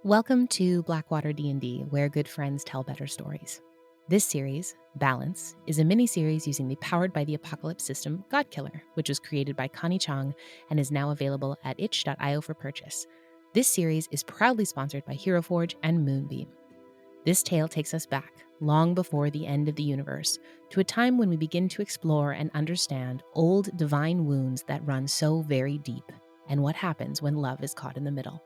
Welcome to Blackwater D&D, where good friends tell better stories. This series, Balance, is a mini-series using the Powered by the Apocalypse system Godkiller, which was created by Connie Chong and is now available at itch.io for purchase. This series is proudly sponsored by Hero Forge and Moonbeam. This tale takes us back, long before the end of the universe, to a time when we begin to explore and understand old divine wounds that run so very deep, and what happens when love is caught in the middle.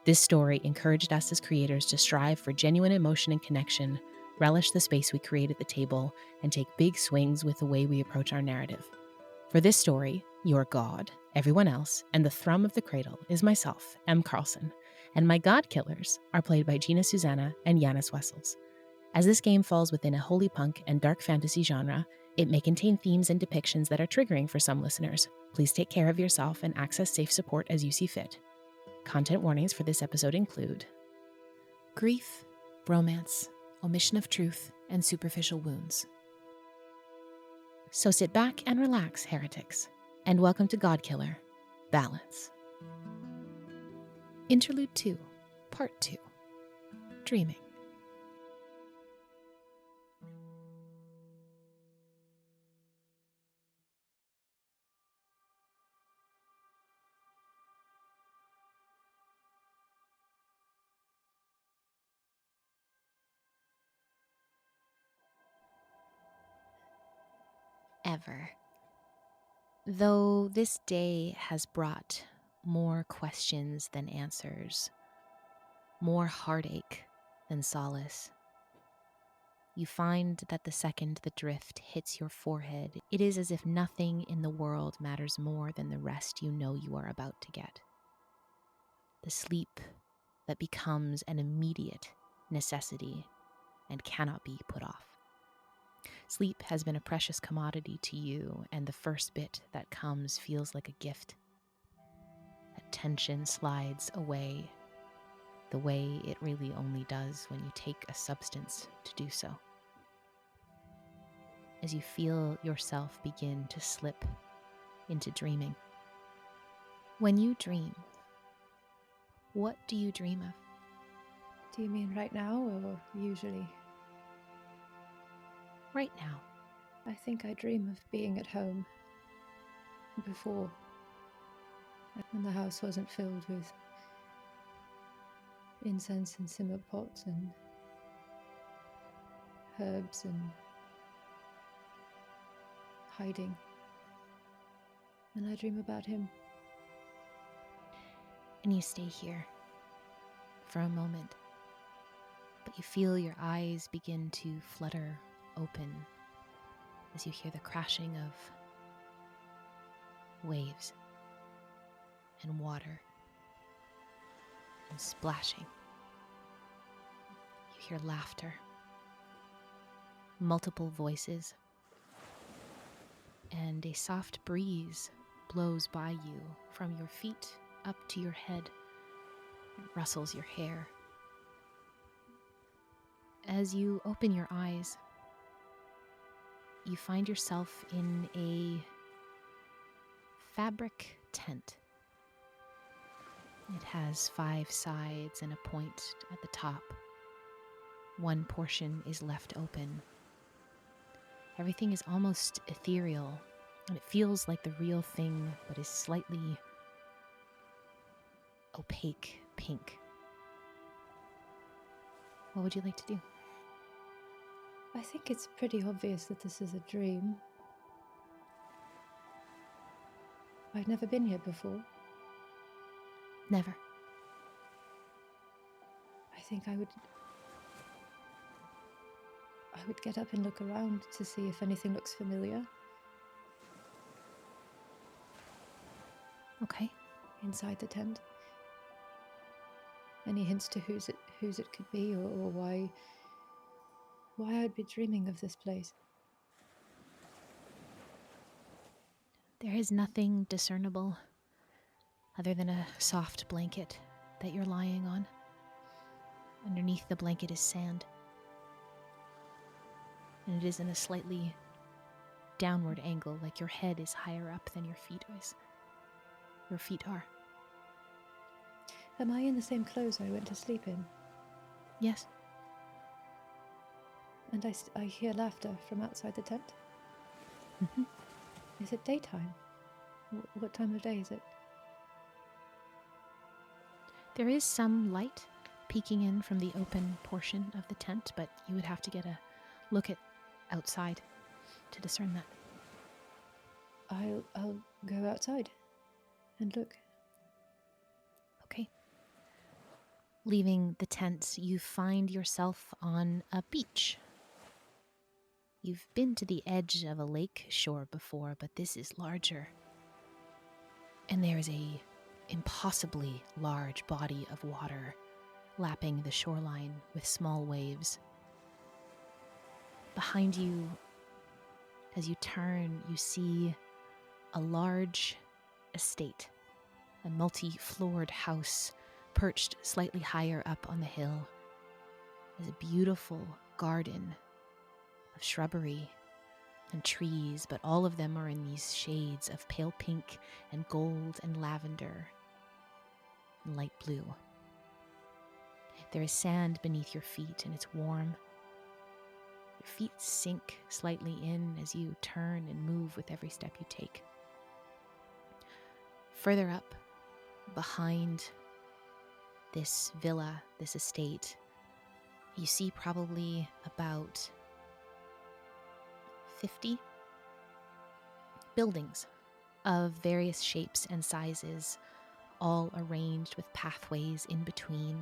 This story encouraged us as creators to strive for genuine emotion and connection, relish the space we create at the table, and take big swings with the way we approach our narrative. For this story, your God, everyone else, and the thrum of the cradle is myself, M. Carlson, and my God-killers are played by Gina Susanna and Yanis Wessels. As this game falls within a holy punk and dark fantasy genre, it may contain themes and depictions that are triggering for some listeners. Please take care of yourself and access safe support as you see fit. Content warnings for this episode include grief, romance, omission of truth, and superficial wounds. So sit back and relax, heretics, and welcome to Godkiller, Balance. Interlude 2, Part 2, Dreaming. Ever. Though this day has brought more questions than answers, more heartache than solace, you find that the second the drift hits your forehead, it is as if nothing in the world matters more than the rest you know you are about to get. The sleep that becomes an immediate necessity and cannot be put off. Sleep has been a precious commodity to you, and the first bit that comes feels like a gift. That tension slides away the way it really only does when you take a substance to do so. As you feel yourself begin to slip into dreaming. When you dream, what do you dream of? Do you mean right now or usually? Right now. I think I dream of being at home. Before. When the house wasn't filled with incense and simmer pots and herbs and hiding. And I dream about him. And you stay here for a moment, but you feel your eyes begin to flutter open as you hear the crashing of waves and water and splashing. You hear laughter, multiple voices, and a soft breeze blows by you from your feet up to your head. It rustles your hair. As you open your eyes, you find yourself in a fabric tent. It has 5 sides and a point at the top. One portion is left open. Everything is almost ethereal, and it feels like the real thing, but is slightly opaque pink. What would you like to do? I think it's pretty obvious that this is a dream. I've never been here before. Never. I think I would get up and look around to see if anything looks familiar. Okay. Inside the tent. Any hints to whose it could be, or why I'd be dreaming of this place? There is nothing discernible other than a soft blanket that you're lying on. Underneath the blanket is sand, and it is in a slightly downward angle, like your head is higher up than your feet are. Am I in the same clothes I went to sleep in? Yes. And I hear laughter from outside the tent. Mm-hmm. Is it daytime? What time of day is it? There is some light peeking in from the open portion of the tent, but you would have to get a look at outside to discern that. I'll go outside and look. Okay. Leaving the tent, you find yourself on a beach. You've been to the edge of a lake shore before, but this is larger. And there is a impossibly large body of water lapping the shoreline with small waves. Behind you, as you turn, you see a large estate, a multi-floored house perched slightly higher up on the hill. There's a beautiful garden of shrubbery and trees, but all of them are in these shades of pale pink and gold and lavender and light blue. There is sand beneath your feet and it's warm. Your feet sink slightly in as you turn and move with every step you take. Further up, behind this villa, this estate, you see probably about 50 buildings of various shapes and sizes, all arranged with pathways in between.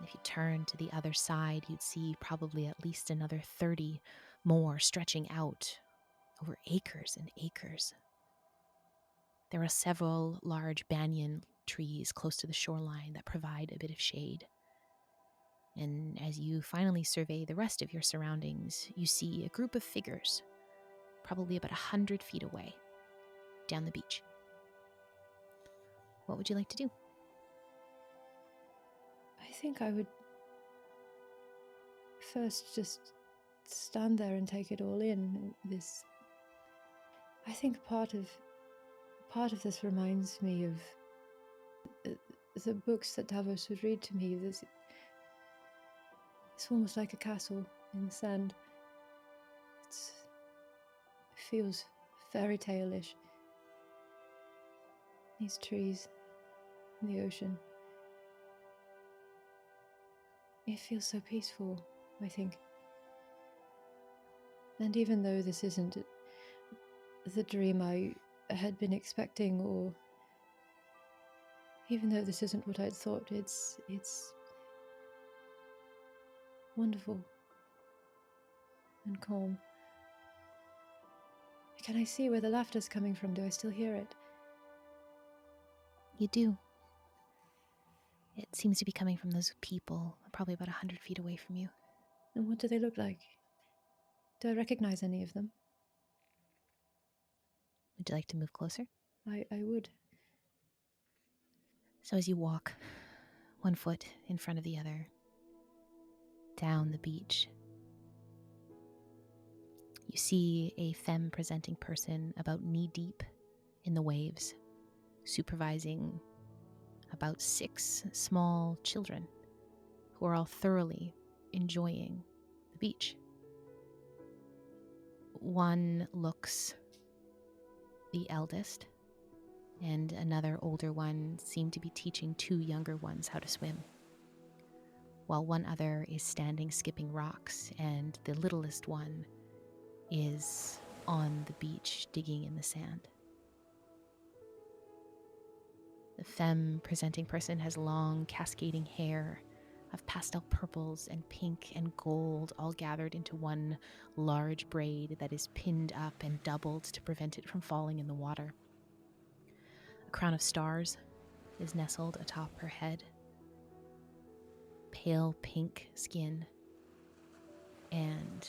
If you turn to the other side, you'd see probably at least another 30 more stretching out over acres and acres. There are several large banyan trees close to the shoreline that provide a bit of shade. And as you finally survey the rest of your surroundings, you see a group of figures, probably about 100 feet away, down the beach. What would you like to do? I think I would first just stand there and take it all in. I think part of this reminds me of the books that Davos would read to me. It's almost like a castle in the sand. It feels fairy tale-ish. These trees, the ocean. It feels so peaceful, I think. And even though this isn't the dream I had been expecting, or even though this isn't what I'd thought, it's wonderful and calm. Can I see where the laughter's coming from? Do I still hear it? You do. It seems to be coming from those people, probably about 100 feet away from you. And what do they look like? Do I recognize any of them? Would you like to move closer? I would. So as you walk, one foot in front of the other, down the beach, you see a femme-presenting person about knee-deep in the waves, supervising about 6 small children who are all thoroughly enjoying the beach. One looks the eldest, and another older one seemed to be teaching 2 younger ones how to swim, while one other is standing skipping rocks, and the littlest one is on the beach digging in the sand. The femme-presenting person has long, cascading hair of pastel purples and pink and gold, all gathered into one large braid that is pinned up and doubled to prevent it from falling in the water. A crown of stars is nestled atop her head. Pale pink skin. And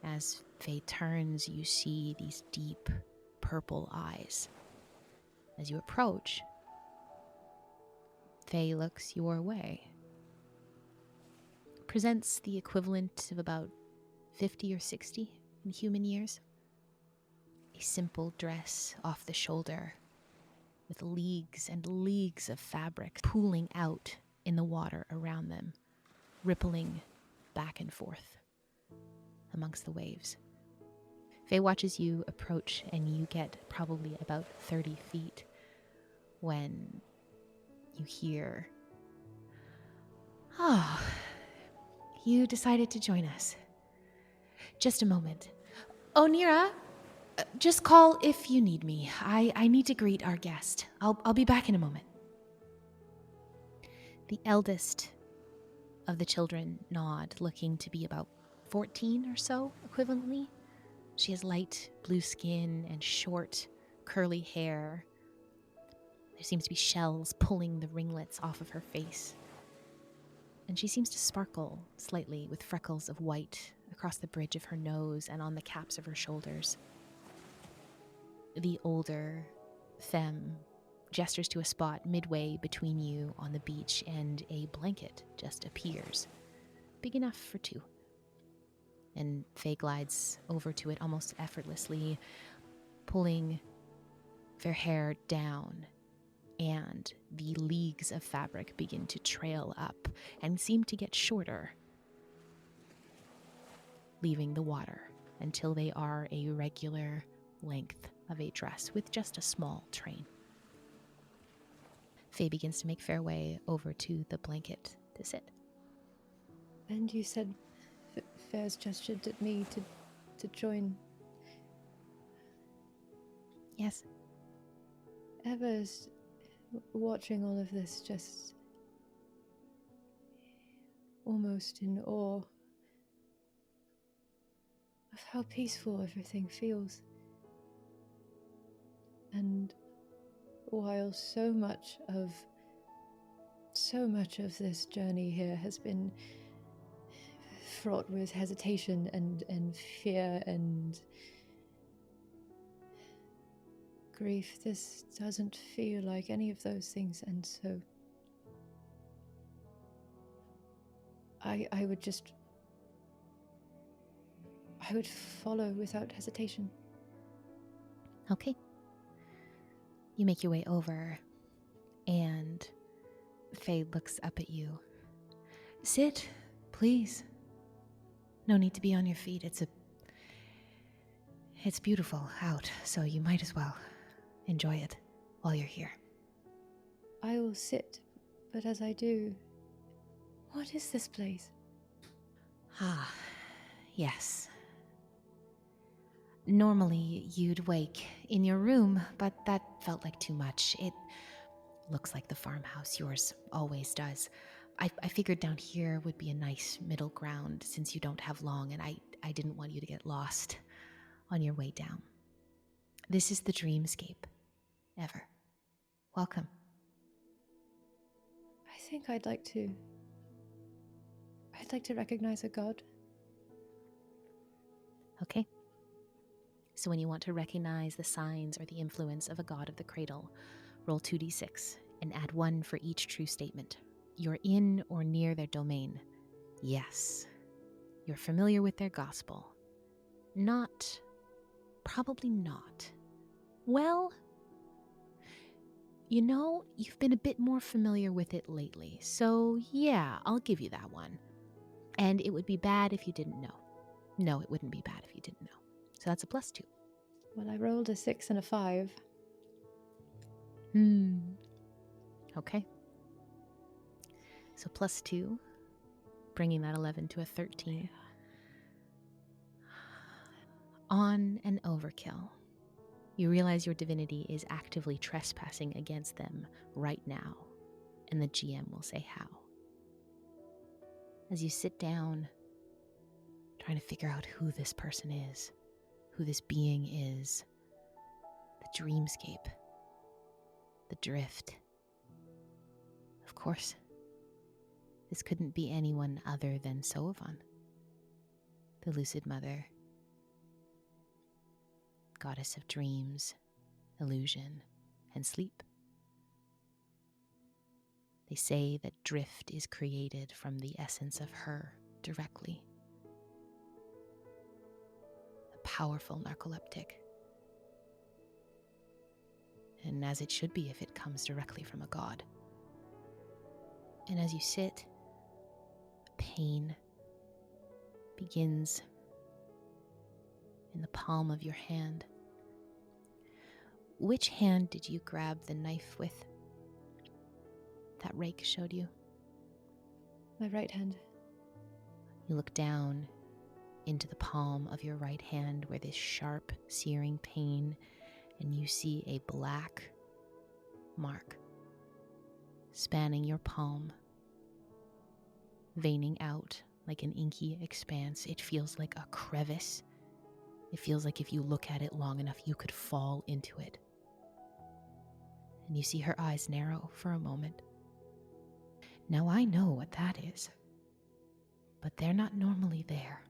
as Faye turns, you see these deep purple eyes. As you approach, Faye looks your way. Presents the equivalent of about 50 or 60 in human years. A simple dress off the shoulder, with leagues and leagues of fabric pooling out in the water around them, rippling back and forth amongst the waves. Faye watches you approach, and you get probably about 30 feet when you hear, "Oh, you decided to join us. Just a moment. Oh, Nira, just call if you need me. I need to greet our guest. I'll be back in a moment." The eldest of the children nod, looking to be about 14 or so, equivalently. She has light blue skin and short, curly hair. There seems to be shells pulling the ringlets off of her face. And she seems to sparkle slightly with freckles of white across the bridge of her nose and on the caps of her shoulders. The older femme gestures to a spot midway between you on the beach, and a blanket just appears, big enough for two. And Faye glides over to it almost effortlessly, pulling their hair down, and the leagues of fabric begin to trail up and seem to get shorter, leaving the water until they are a regular length of a dress with just a small train. Faye begins to make fair way over to the blanket to sit. And you said Fair's gestured at me to join. Yes. Ever's watching all of this, just almost in awe of how peaceful everything feels. And while so much of this journey here has been fraught with hesitation and fear and grief, this doesn't feel like any of those things, and so I would follow without hesitation. Okay. You make your way over, and Faye looks up at you. "Sit, please. No need to be on your feet. It's beautiful out, so you might as well enjoy it while you're here." I will sit, but as I do, what is this place? Ah, yes. Normally, you'd wake in your room, but that felt like too much. It looks like the farmhouse, yours always does. I figured down here would be a nice middle ground since you don't have long, and I didn't want you to get lost on your way down. This is the dreamscape. Ever. Welcome. I think I'd like to recognize a god. Okay. So when you want to recognize the signs or the influence of a god of the cradle, roll 2d6 and add 1 for each true statement. You're in or near their domain. Yes. You're familiar with their gospel. Not. Probably not. Well, you've been a bit more familiar with it lately, so yeah, I'll give you that one. And it would be bad if you didn't know. No, it wouldn't be bad if you didn't know. So that's a +2. Well, I rolled a 6 and a 5. Okay. So +2, bringing that 11 to a 13. On an overkill, you realize your divinity is actively trespassing against them right now, and the GM will say how. As you sit down, trying to figure out who this person is, who this being is, the dreamscape, the drift. Of course, this couldn't be anyone other than Soavan, the Lucid Mother, goddess of dreams, illusion, and sleep. They say that drift is created from the essence of her directly. A powerful narcoleptic. and as it should be if it comes directly from a god. And as you sit, pain begins in the palm of your hand. Which hand did you grab the knife with that Rake showed you? My right hand. You look down into the palm of your right hand where this sharp, searing pain, and you see a black mark spanning your palm, veining out like an inky expanse. It feels like a crevice. It feels like if you look at it long enough, you could fall into it. And you see her eyes narrow for a moment. Now I know what that is, but they're not normally there.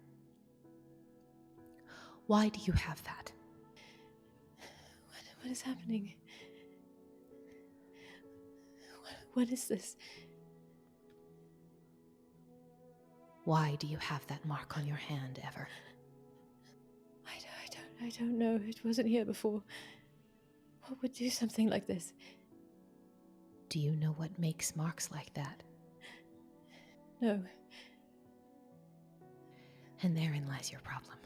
Why do you have that? What is happening? What is this? Why do you have that mark on your hand, Ever? I don't know. It wasn't here before. What would do something like this? Do you know what makes marks like that? No. And therein lies your problem.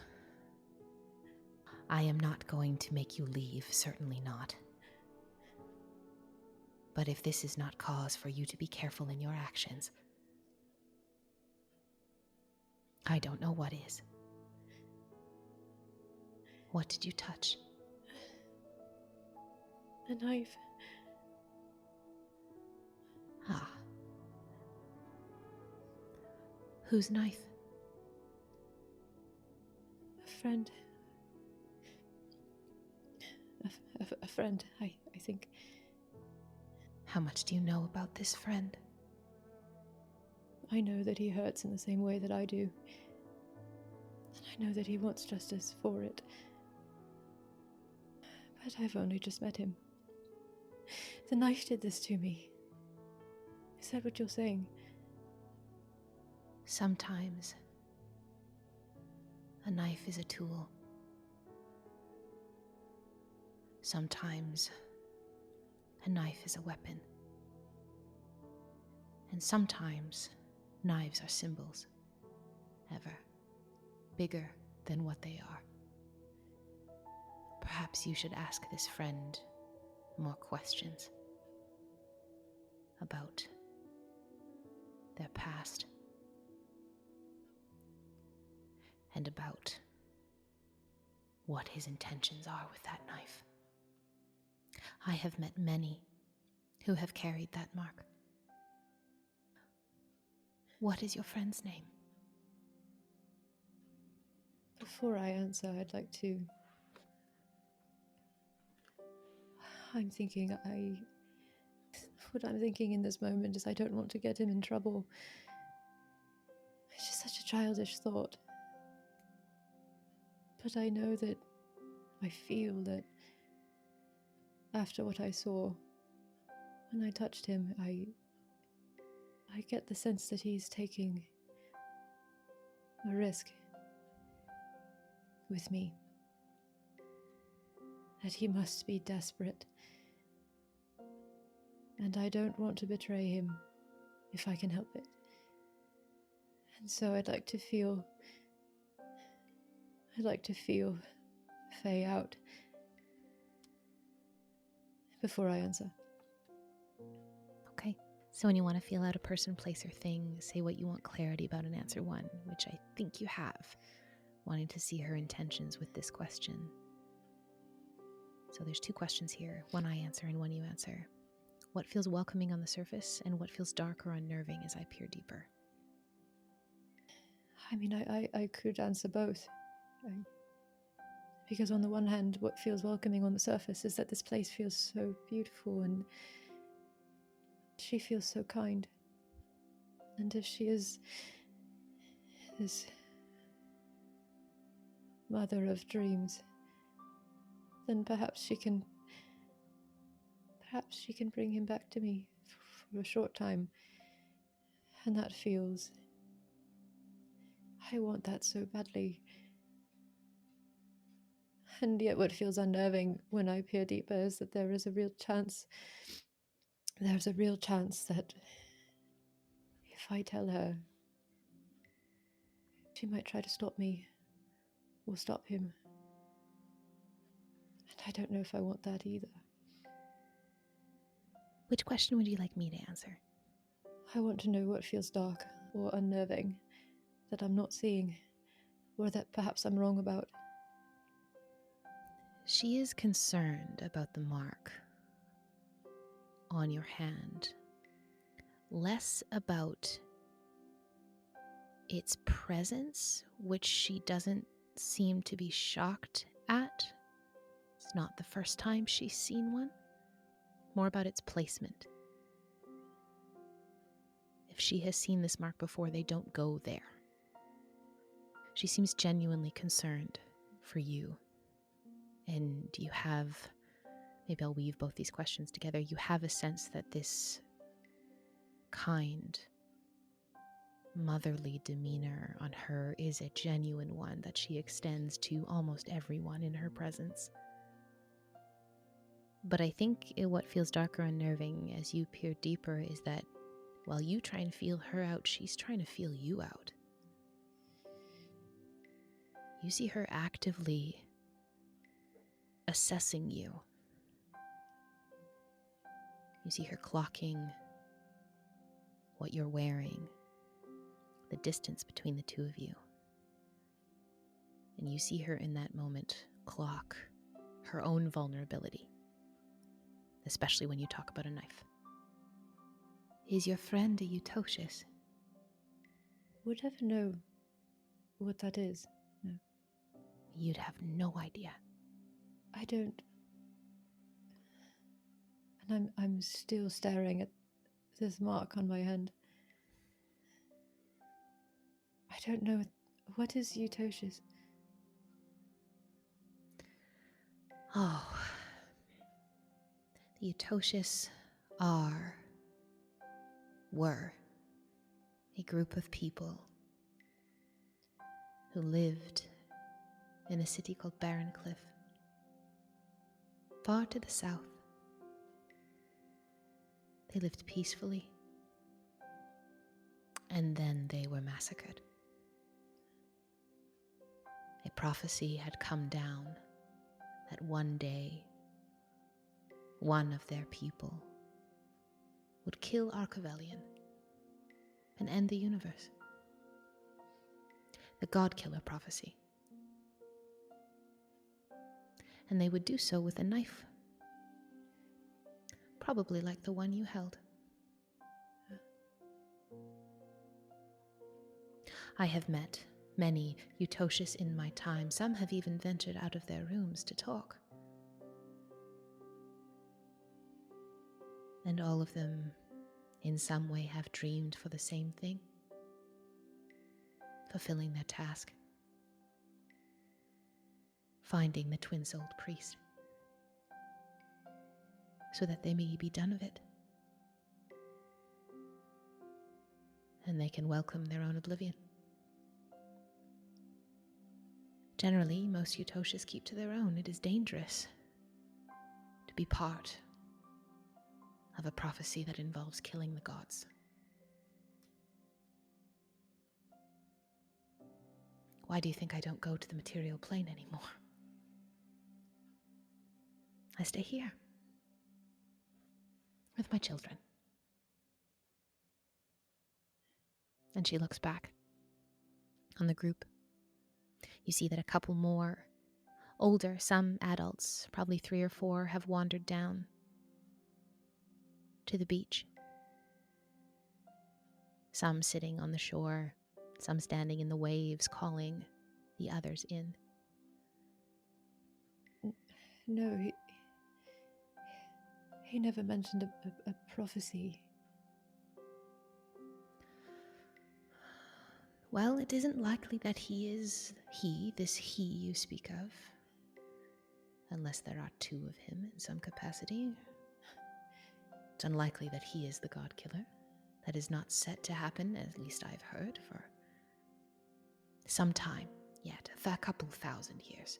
I am not going to make you leave, certainly not. But if this is not cause for you to be careful in your actions, I don't know what is. What did you touch? A knife. Ah. Whose knife? A friend. A friend, I think. How much do you know about this friend? I know that he hurts in the same way that I do. And I know that he wants justice for it. But I've only just met him. The knife did this to me. Is that what you're saying? Sometimes a knife is a tool. Sometimes a knife is a weapon. And sometimes knives are symbols, ever bigger than what they are. Perhaps you should ask this friend more questions about their past and about what his intentions are with that knife. I have met many who have carried that mark. What is your friend's name? Before I answer, I'd like to... What I'm thinking in this moment is I don't want to get him in trouble. It's just such a childish thought. But I know that, I feel that after what I saw, when I touched him, I get the sense that he's taking a risk with me. That he must be desperate. And I don't want to betray him if I can help it. And so I'd like to feel Faye out before I answer. Okay. So when you want to feel out a person, place, or thing, say what you want clarity about in answer 1, which I think you have, wanting to see her intentions with this question. So there's 2 questions here, one I answer and one you answer. What feels welcoming on the surface and what feels dark or unnerving as I peer deeper? I mean, I could answer both. Because on the one hand, what feels welcoming on the surface is that this place feels so beautiful and she feels so kind. And if she is this mother of dreams, then perhaps she can bring him back to me for a short time. And that feels... I want that so badly. And yet what feels unnerving when I peer deeper is that there's a real chance that if I tell her, she might try to stop me or stop him. And I don't know if I want that either. Which question would you like me to answer? I want to know what feels dark or unnerving that I'm not seeing, or that perhaps I'm wrong about. She is concerned about the mark on your hand, less about its presence, which she doesn't seem to be shocked at. It's not the first time she's seen one. More about its placement. If she has seen this mark before, they don't go there. She seems genuinely concerned for you. And you have, maybe I'll weave both these questions together, you have a sense that this kind, motherly demeanor on her is a genuine one that she extends to almost everyone in her presence. But I think what feels darker and unnerving as you peer deeper is that while you try and feel her out, she's trying to feel you out. You see her actively assessing you. You see her clocking what you're wearing, the distance between the two of you. And you see her in that moment clock her own vulnerability, especially when you talk about a knife. Is your friend a Utocious? Would ever know what that is? No. You'd have no idea. I don't. And I'm still staring at this mark on my hand. I don't know. What is Utocious? Oh, the Utocious were a group of people who lived in a city called Barren Cliff, far to the south. They lived peacefully, and then they were massacred. A prophecy had come down that one day, one of their people would kill Archivelion and end the universe. The Godkiller prophecy. And they would do so with a knife, probably like the one you held. I have met many Utocious in my time. Some have even ventured out of their rooms to talk. And all of them, in some way, have dreamed for the same thing, fulfilling their task, finding the twin-souled priest, so that they may be done of it, and they can welcome their own oblivion. Generally, most Utocious keep to their own. It is dangerous to be part of a prophecy that involves killing the gods. Why do you think I don't go to the material plane anymore? I stay here with my children. And she looks back on the group. You see that a couple more, older, some adults, probably 3 or 4, have wandered down to the beach. Some sitting on the shore, some standing in the waves, calling the others in. No, he never mentioned a prophecy. Well, it isn't likely that this he you speak of, unless there are 2 of him in some capacity. It's unlikely that he is the Godkiller. That is not set to happen, at least I've heard, for some time yet, a couple thousand years,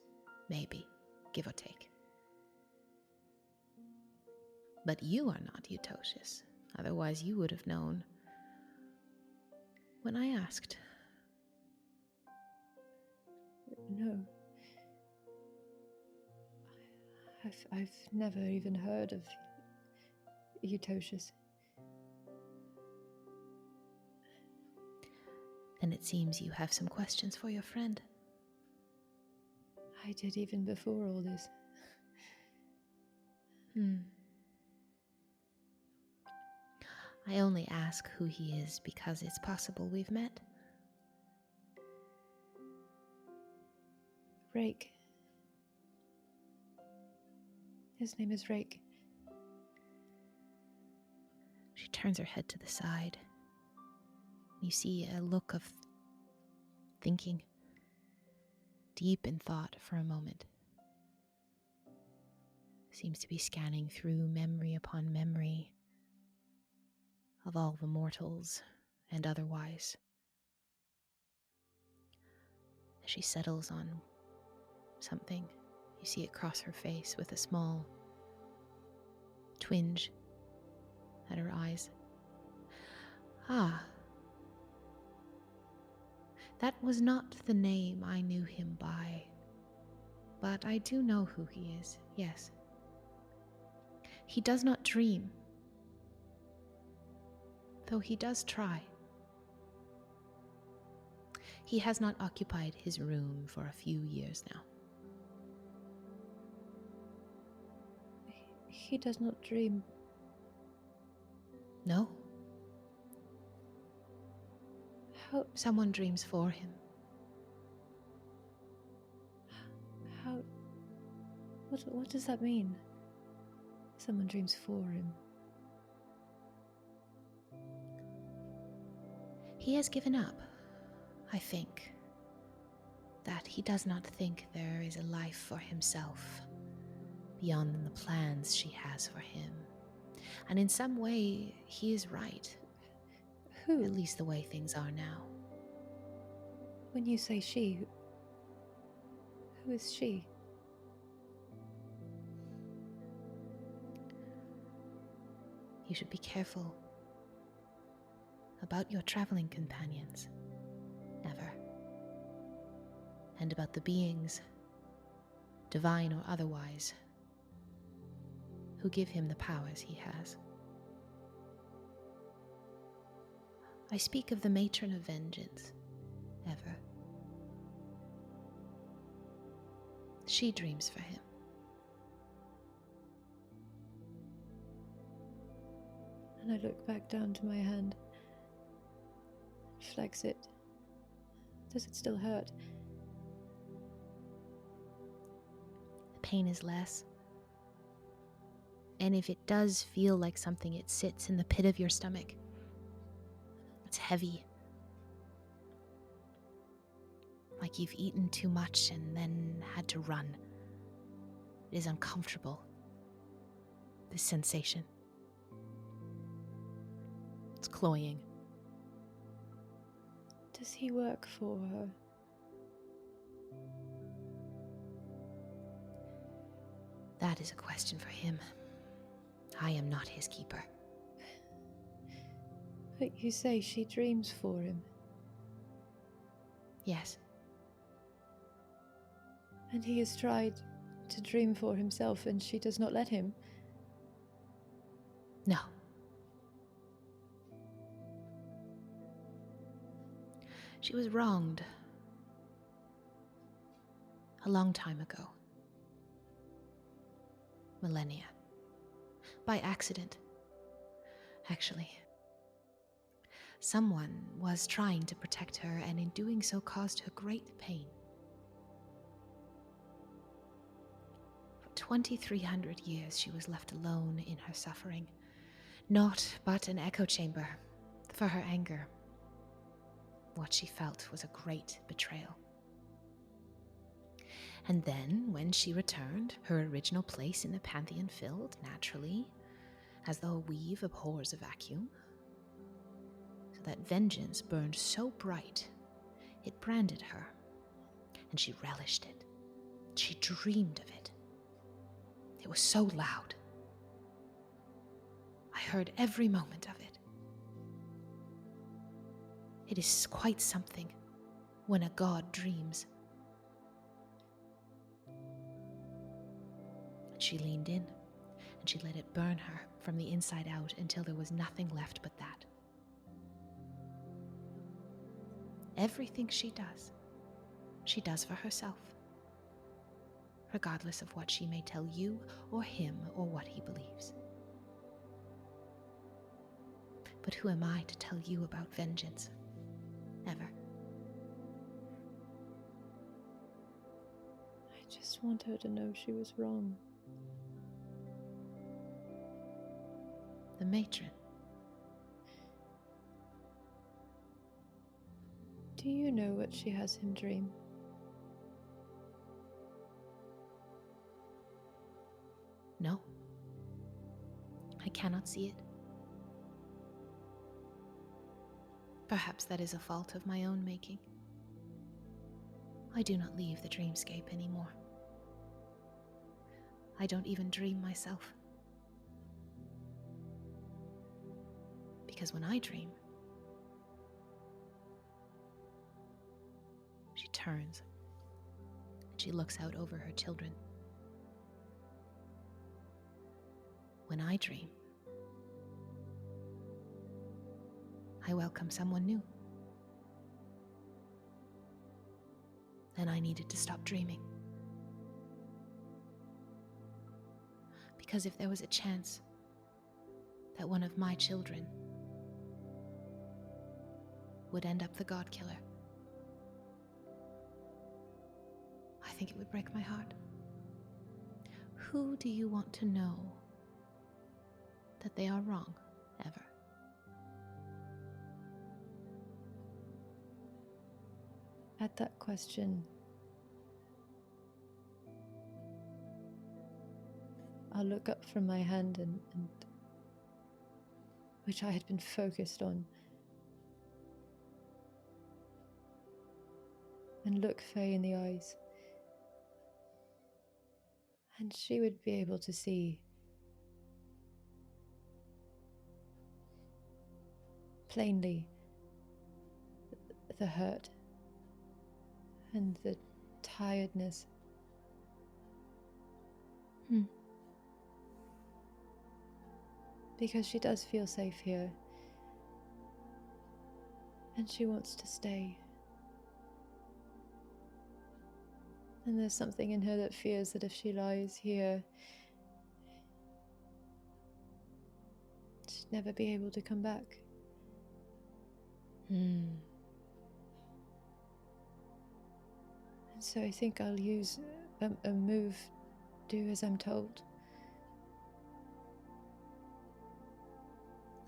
maybe. give or take. But you are not Utocious, otherwise you would have known when I asked. No. I've never even heard of Utocious. Then it seems you have some questions for your friend. I did even before all this. I only ask who he is because it's possible we've met. Rake. His name is Rake. She turns her head to the side. You see a look of thinking, deep in thought for a moment. Seems to be scanning through memory upon memory of all the mortals and otherwise. As she settles on something, you see it cross her face with a small twinge at her eyes. Ah, that was not the name I knew him by, but I do know who he is, yes. He does not dream, though he does try. He has not occupied his room for a few years now. He does not dream. No. How? Someone dreams for him. How? What does that mean? Someone dreams for him. He has given up, I think, that he does not think there is a life for himself beyond the plans she has for him. And in some way, he is right. Who? At least the way things are now. When you say she, who is she? You should be careful about your traveling companions, ever. And about the beings, divine or otherwise, who give him the powers he has. I speak of the matron of vengeance, ever. She dreams for him. And I look back down to my hand, flex it. Does it still hurt? The pain is less. And if it does feel like something, it sits in the pit of your stomach. It's heavy. Like you've eaten too much and then had to run. It is uncomfortable, this sensation. It's cloying. Does he work for her? That is a question for him. I am not his keeper. But you say she dreams for him. Yes. And he has tried to dream for himself and she does not let him. No. She was wronged a long time ago. Millennia. By accident. Actually. Someone was trying to protect her and in doing so caused her great pain. For 2,300 years she was left alone in her suffering. Naught but an echo chamber for her anger. What she felt was a great betrayal. And then, when she returned, her original place in the pantheon filled, naturally, as though a weave abhors a vacuum, so that vengeance burned so bright, it branded her, and she relished it. She dreamed of it. It was so loud. I heard every moment of it. It is quite something when a god dreams. She leaned in, and she let it burn her from the inside out until there was nothing left but that. Everything she does for herself, regardless of what she may tell you or him or what he believes. But who am I to tell you about vengeance? Ever. I just want her to know she was wrong. The matron. Do you know what she has him dream? No. I cannot see it. Perhaps that is a fault of my own making. I do not leave the dreamscape anymore. I don't even dream myself. Because when I dream, she turns and she looks out over her children. When I dream, I welcome someone new. And I needed to stop dreaming. Because if there was a chance that one of my children would end up the Godkiller, I think it would break my heart. Who do you want to know that they are wrong, ever? At that question, I'll look up from my hand and which I had been focused on, and look Faye in the eyes. And she would be able to see plainly the hurt and the tiredness. Because she does feel safe here, and she wants to stay. And there's something in her that fears that if she lies here, she'd never be able to come back. And so I think I'll use a move, do as I'm told.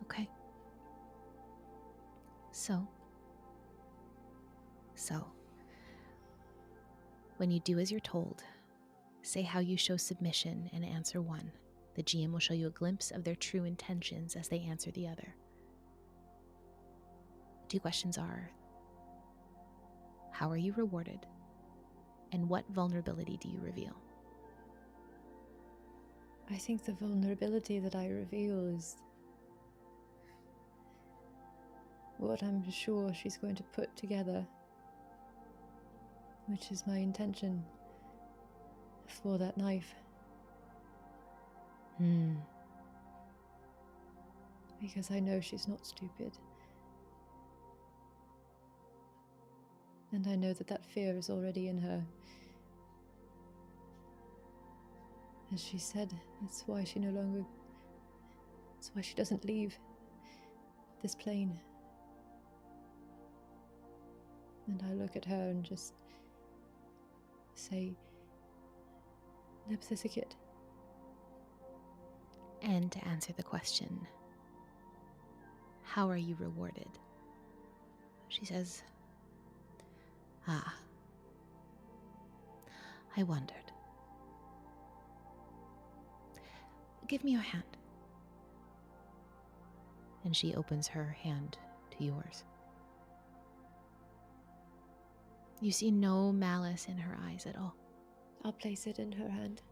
Okay. So, when you do as you're told, say how you show submission and answer one. The GM will show you a glimpse of their true intentions as they answer the other. The two questions are, how are you rewarded? And what vulnerability do you reveal? I think the vulnerability that I reveal is what I'm sure she's going to put together, which is my intention for that knife. Because I know she's not stupid. And I know that that fear is already in her. As she said, that's why she doesn't leave this plane. And I look at her and just say, Nebthithikit. And to answer the question, how are you rewarded? She says, I wondered. Give me your hand. And she opens her hand to yours. You see no malice in her eyes at all. I'll place it in her hand.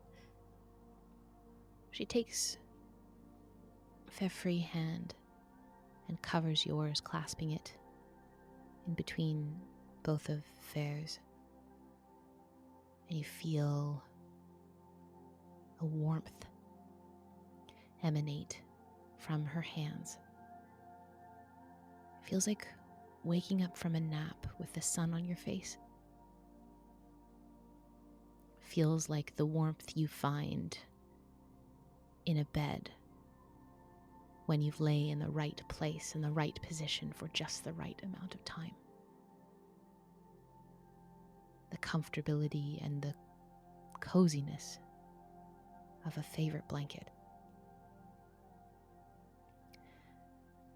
She takes her free hand and covers yours, clasping it in between both of Fair's. And you feel a warmth emanate from her hands. It feels like waking up from a nap with the sun on your face. It feels like the warmth you find in a bed when you've lay in the right place, in the right position for just the right amount of time. The comfortability and the coziness of a favorite blanket.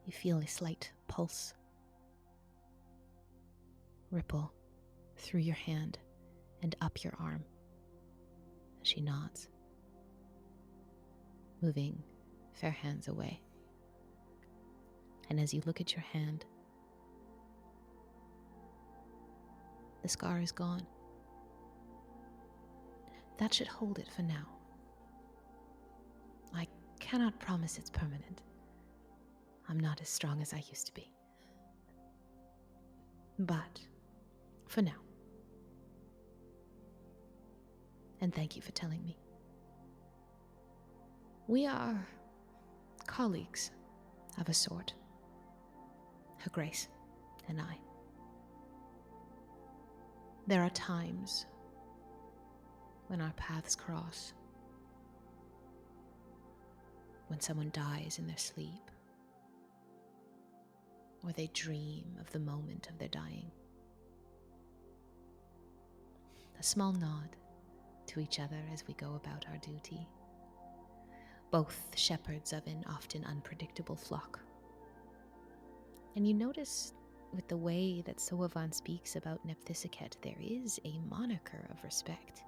You feel a slight pulse ripple through your hand and up your arm as she nods, moving Fair hands away. And as you look at your hand, the scar is gone. That should hold it for now. I cannot promise it's permanent. I'm not as strong as I used to be. But for now. And thank you for telling me. We are colleagues of a sort. Her Grace and I. There are times when our paths cross, when someone dies in their sleep, or they dream of the moment of their dying. A small nod to each other as we go about our duty, both shepherds of an often unpredictable flock. And you notice with the way that Soavan speaks about Nephthisiket, there is a moniker of respect,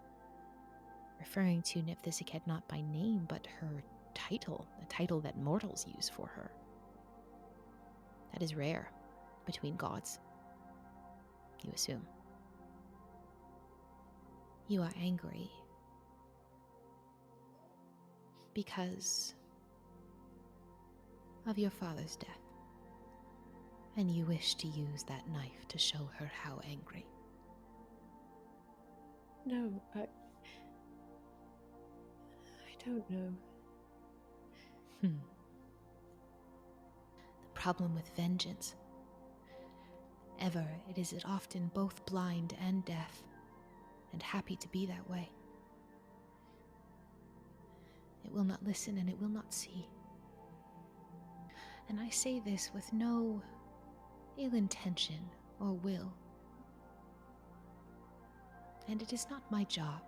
referring to Nephthisiket not by name, but her title, the title that mortals use for her. That is rare between gods, you assume. You are angry because of your father's death, and you wish to use that knife to show her how angry. No, I don't know. The problem with vengeance, ever it is often both blind and deaf, and happy to be that way. It will not listen and it will not see. And I say this with no ill intention or will. And it is not my job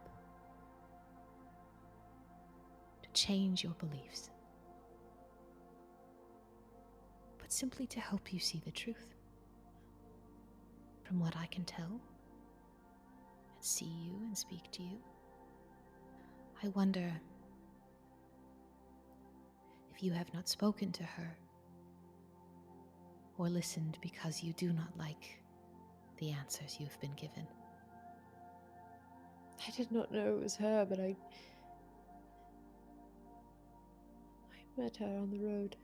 to change your beliefs, but simply to help you see the truth. From what I can tell, and see you and speak to you, I wonder if you have not spoken to her or listened because you do not like the answers you've been given. I did not know it was her, but I met her on the road.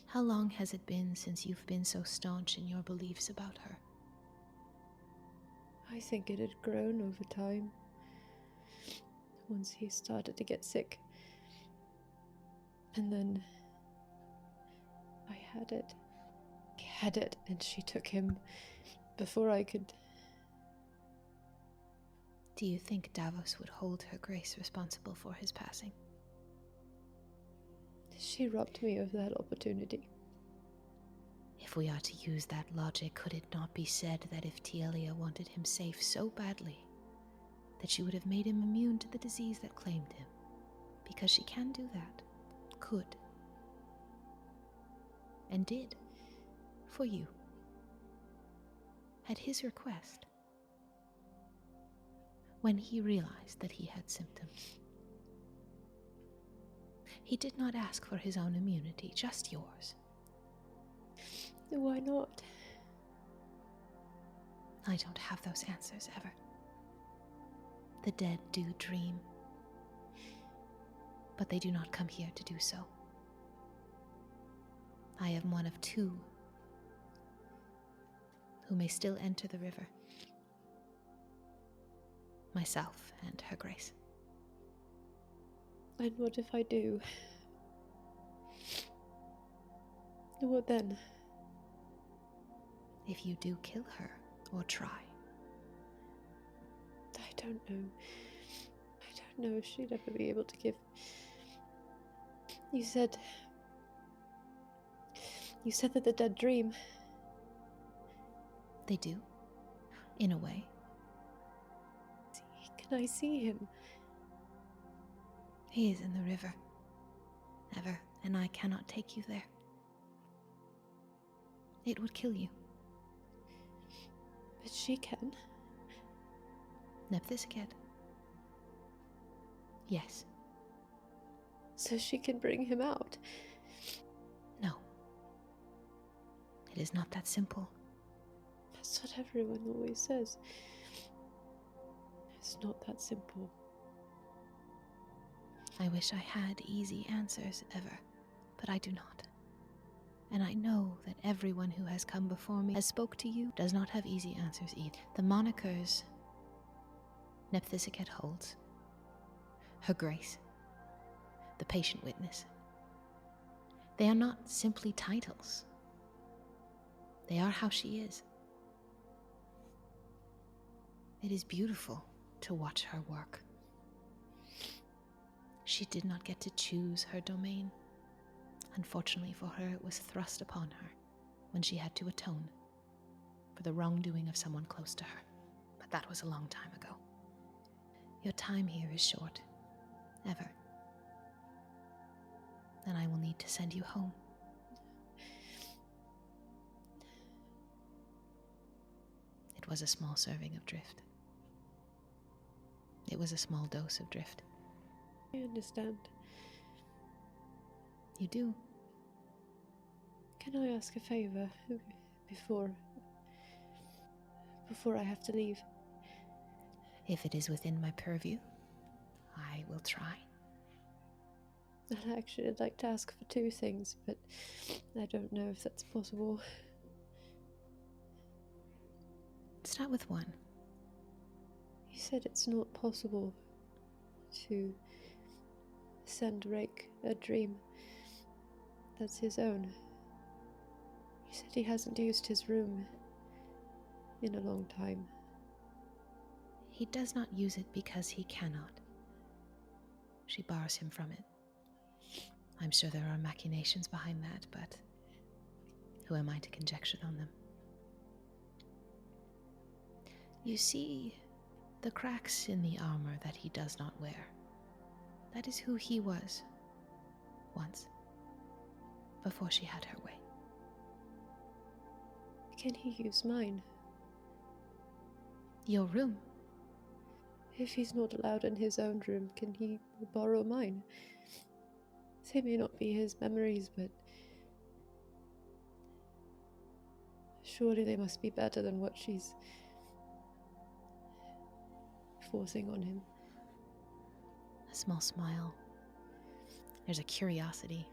How long has it been since you've been so staunch in your beliefs about her? I think it had grown over time. Once he started to get sick. And then I had it. He had it, and she took him before I could. Do you think Davos would hold Her Grace responsible for his passing? She robbed me of that opportunity. If we are to use that logic, could it not be said that if Tielia wanted him safe so badly, that she would have made him immune to the disease that claimed him? Because she can do that. Could. And did. For you. At his request. When he realized that he had symptoms. He did not ask for his own immunity, just yours. Why not? I don't have those answers ever. The dead do dream. but they do not come here to do so. I am one of two who may still enter the river. Myself and Her Grace. And what if I do? What then? If you do kill her or try. I don't know. I don't know if she'd ever be able to give... You said that the dead dream. They do, in a way. Can I see him? He is in the river. Ever, and I cannot take you there. It would kill you. But she can. Nephthisiket. Yes. So she can bring him out? No. It is not that simple. That's what everyone always says. It's not that simple. I wish I had easy answers, Ever, but I do not. And I know that everyone who has come before me, has spoke to you, does not have easy answers either. The monikers Nephthisiket holds, Her Grace, the patient witness, they are not simply titles. They are how she is. It is beautiful to watch her work. She did not get to choose her domain. Unfortunately for her, it was thrust upon her when she had to atone for the wrongdoing of someone close to her. But that was a long time ago. Your time here is short, Ever. And I will need to send you home. It was a small serving of drift. It was a small dose of drift. I understand. You do? Can I ask a favor before I have to leave? If it is within my purview, I will try. Actually, I'd like to ask for two things, but I don't know if that's possible. Start with one. You said it's not possible to send Rake a dream that's his own. You said he hasn't used his room in a long time. He does not use it because he cannot. She bars him from it. I'm sure there are machinations behind that, but who am I to conjecture on them? You see the cracks in the armor that he does not wear. That is who he was once, before she had her way. Can he use mine? Your room? If he's not allowed in his own room, can he borrow mine? They may not be his memories, but surely they must be better than what she's forcing on him. A small smile. There's a curiosity.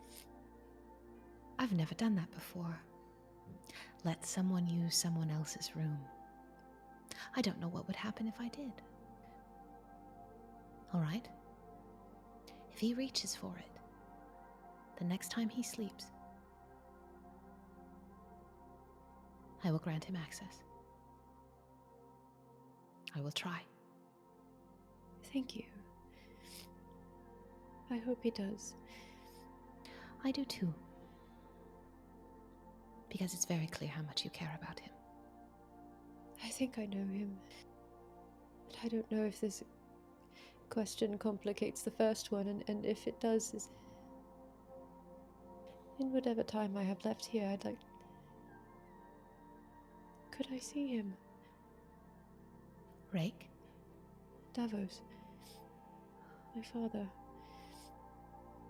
I've never done that before. Let someone use someone else's room. I don't know what would happen if I did. All right? If he reaches for it, the next time he sleeps, I will grant him access. I will try. Thank you. I hope he does. I do too. Because it's very clear how much you care about him. I think I know him. But I don't know if this question complicates the first one, and if it does, is in whatever time I have left here, I'd like... Could I see him? Rake? Davos. My father.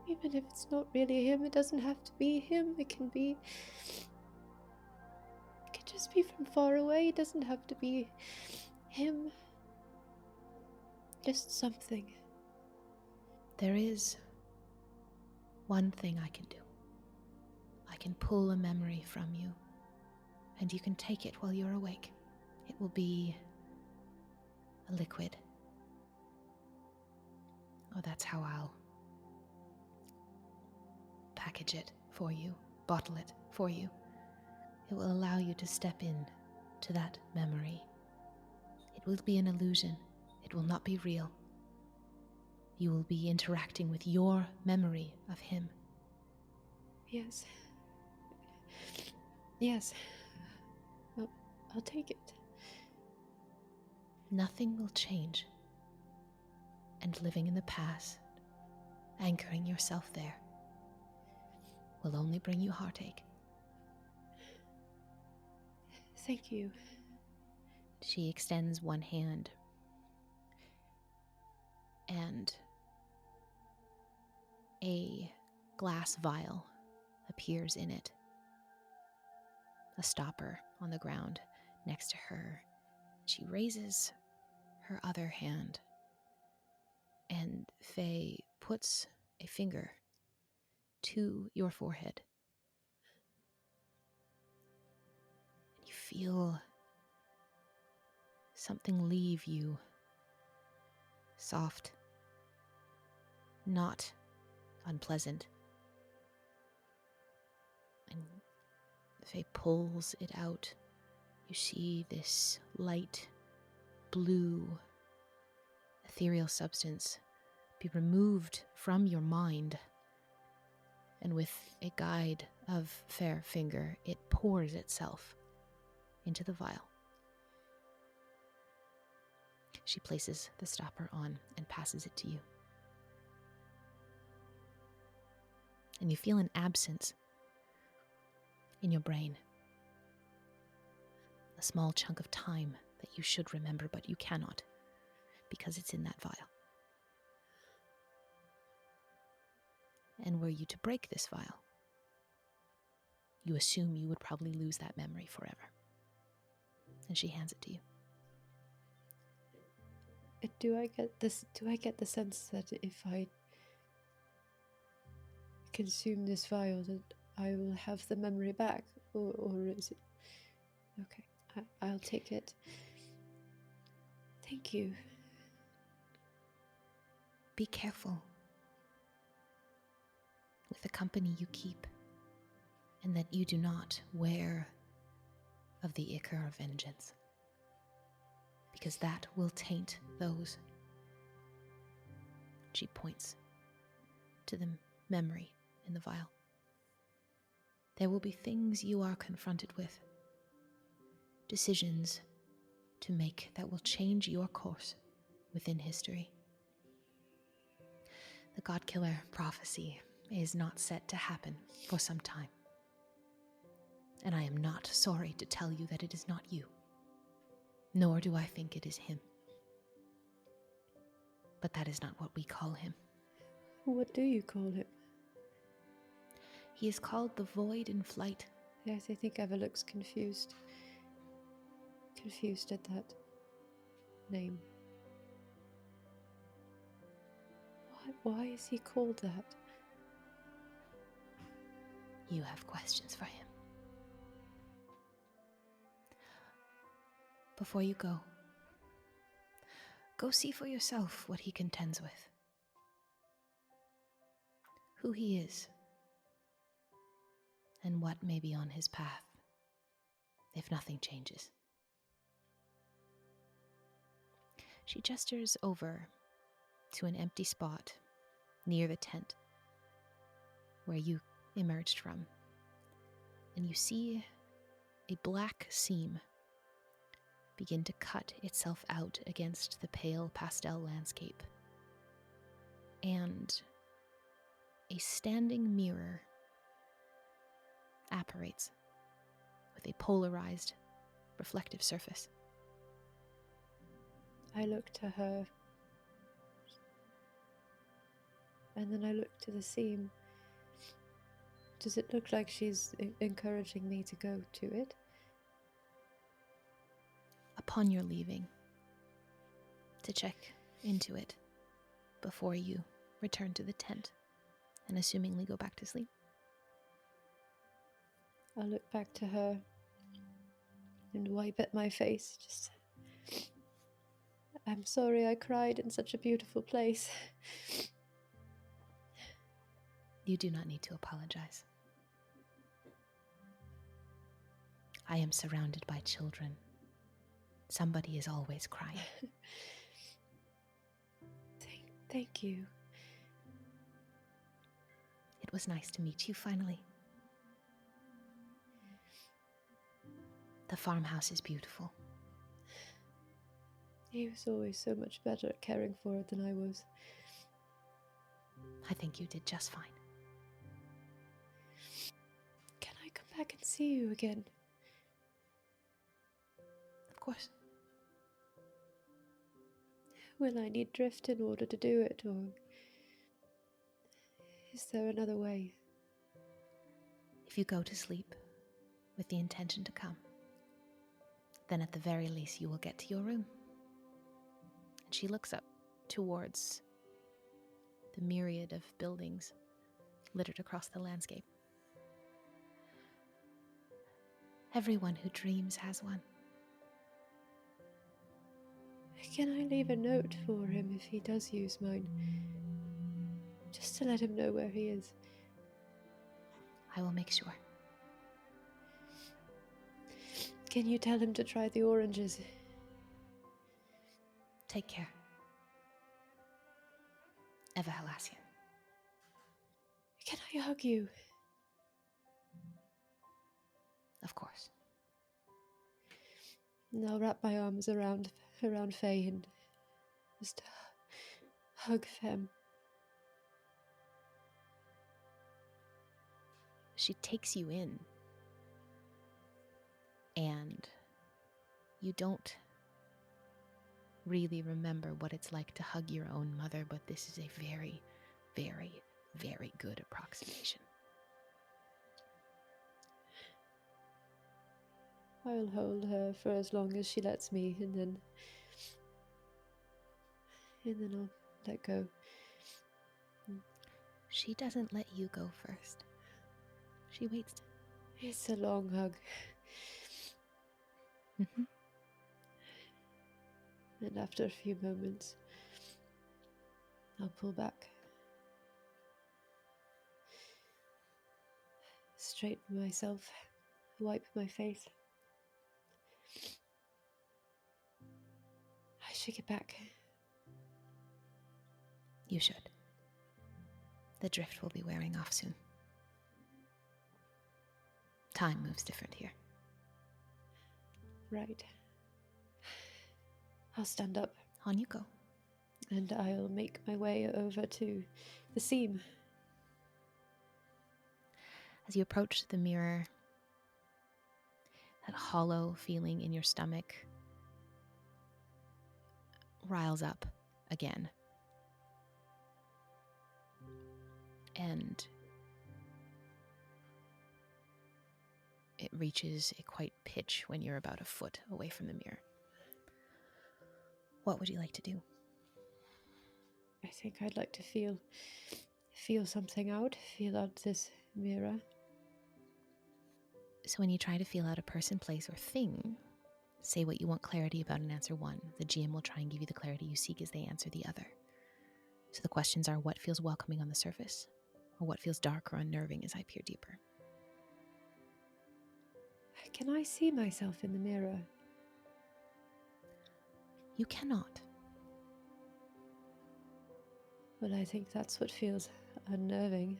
Even if it's not really him, it doesn't have to be him. It can just be from far away. It doesn't have to be him. Just something. There is one thing I can do. I can pull a memory from you, and you can take it while you're awake. It will be a liquid. Oh, that's how I'll package it for you, bottle it for you. It will allow you to step in to that memory. It will be an illusion. It will not be real. You will be interacting with your memory of him. Yes. Yes. I'll take it. Nothing will change. And living in the past, anchoring yourself there, will only bring you heartache. Thank you. She extends one hand, and a glass vial appears in it. A stopper on the ground next to her. She raises her other hand, and Faye puts a finger to your forehead. You feel something leave you, soft, not unpleasant. And Faye pulls it out. You see this light blue ethereal substance be removed from your mind, and with a guide of fair finger, it pours itself into the vial. She places the stopper on and passes it to you. And you feel an absence in your brain. A small chunk of time that you should remember, but you cannot, because it's in that vial. And were you to break this vial, you assume you would probably lose that memory forever. And she hands it to you. Do I get the sense that if I consume this vial that I will have the memory back, or is it okay? I'll take it. Thank you. Be careful with the company you keep, and that you do not wear of the ichor of vengeance, because that will taint those. She points to the memory in the vial. There will be things you are confronted with, decisions to make that will change your course within history. The Godkiller prophecy is not set to happen for some time, and I am not sorry to tell you that it is not you, nor do I think it is him. But that is not what we call him. What do you call him? He is called the Void in Flight. Yes, I think Eva looks confused at that name. Why is he called that? You have questions for him. Before you go see for yourself what he contends with, who he is, and what may be on his path, if nothing changes. She gestures over to an empty spot near the tent where you emerged from, and you see a black seam begin to cut itself out against the pale pastel landscape, and a standing mirror apparates with a polarized, reflective surface. I look to her, and then I look to the seam. Does it look like she's encouraging me to go to it? Upon your leaving, to check into it before you return to the tent, and assumingly go back to sleep. I'll look back to her and wipe at my face. Just, I'm sorry I cried in such a beautiful place. You do not need to apologize. I am surrounded by children. Somebody is always crying. Thank you. It was nice to meet you finally. The farmhouse is beautiful. He was always so much better at caring for it than I was. I think you did just fine. Can I come back and see you again? Of course. Will I need drift in order to do it, or is there another way? If you go to sleep with the intention to come, then at the very least you will get to your room. And she looks up towards the myriad of buildings littered across the landscape. Everyone who dreams has one. Can I leave a note for him if he does use mine? Just to let him know where he is. I will make sure. Can you tell him to try the oranges? Take care. Eva Halassian. Can I hug you? Of course. And I'll wrap my arms around Faye and just hug Fem. She takes you in, and you don't really remember what it's like to hug your own mother, but this is a very, very, very good approximation. I'll hold her for as long as she lets me, and then I'll let go. She doesn't let you go first. She waits. It's a long hug. Mm-hmm. And after a few moments, I'll pull back. Straighten myself, wipe my face. I should get back. You should. The drift will be wearing off soon. Time moves different here. Right. I'll stand up. On you go. And I'll make my way over to the seam. As you approach the mirror, that hollow feeling in your stomach riles up again. And it reaches a quite pitch when you're about a foot away from the mirror. What would you like to do? I think I'd like to feel something out, feel out this mirror. So when you try to feel out a person, place, or thing, say what you want clarity about in answer one. The GM will try and give you the clarity you seek as they answer the other. So the questions are, what feels welcoming on the surface? Or what feels dark or unnerving as I peer deeper? Can I see myself in the mirror? You cannot. Well, I think that's what feels unnerving,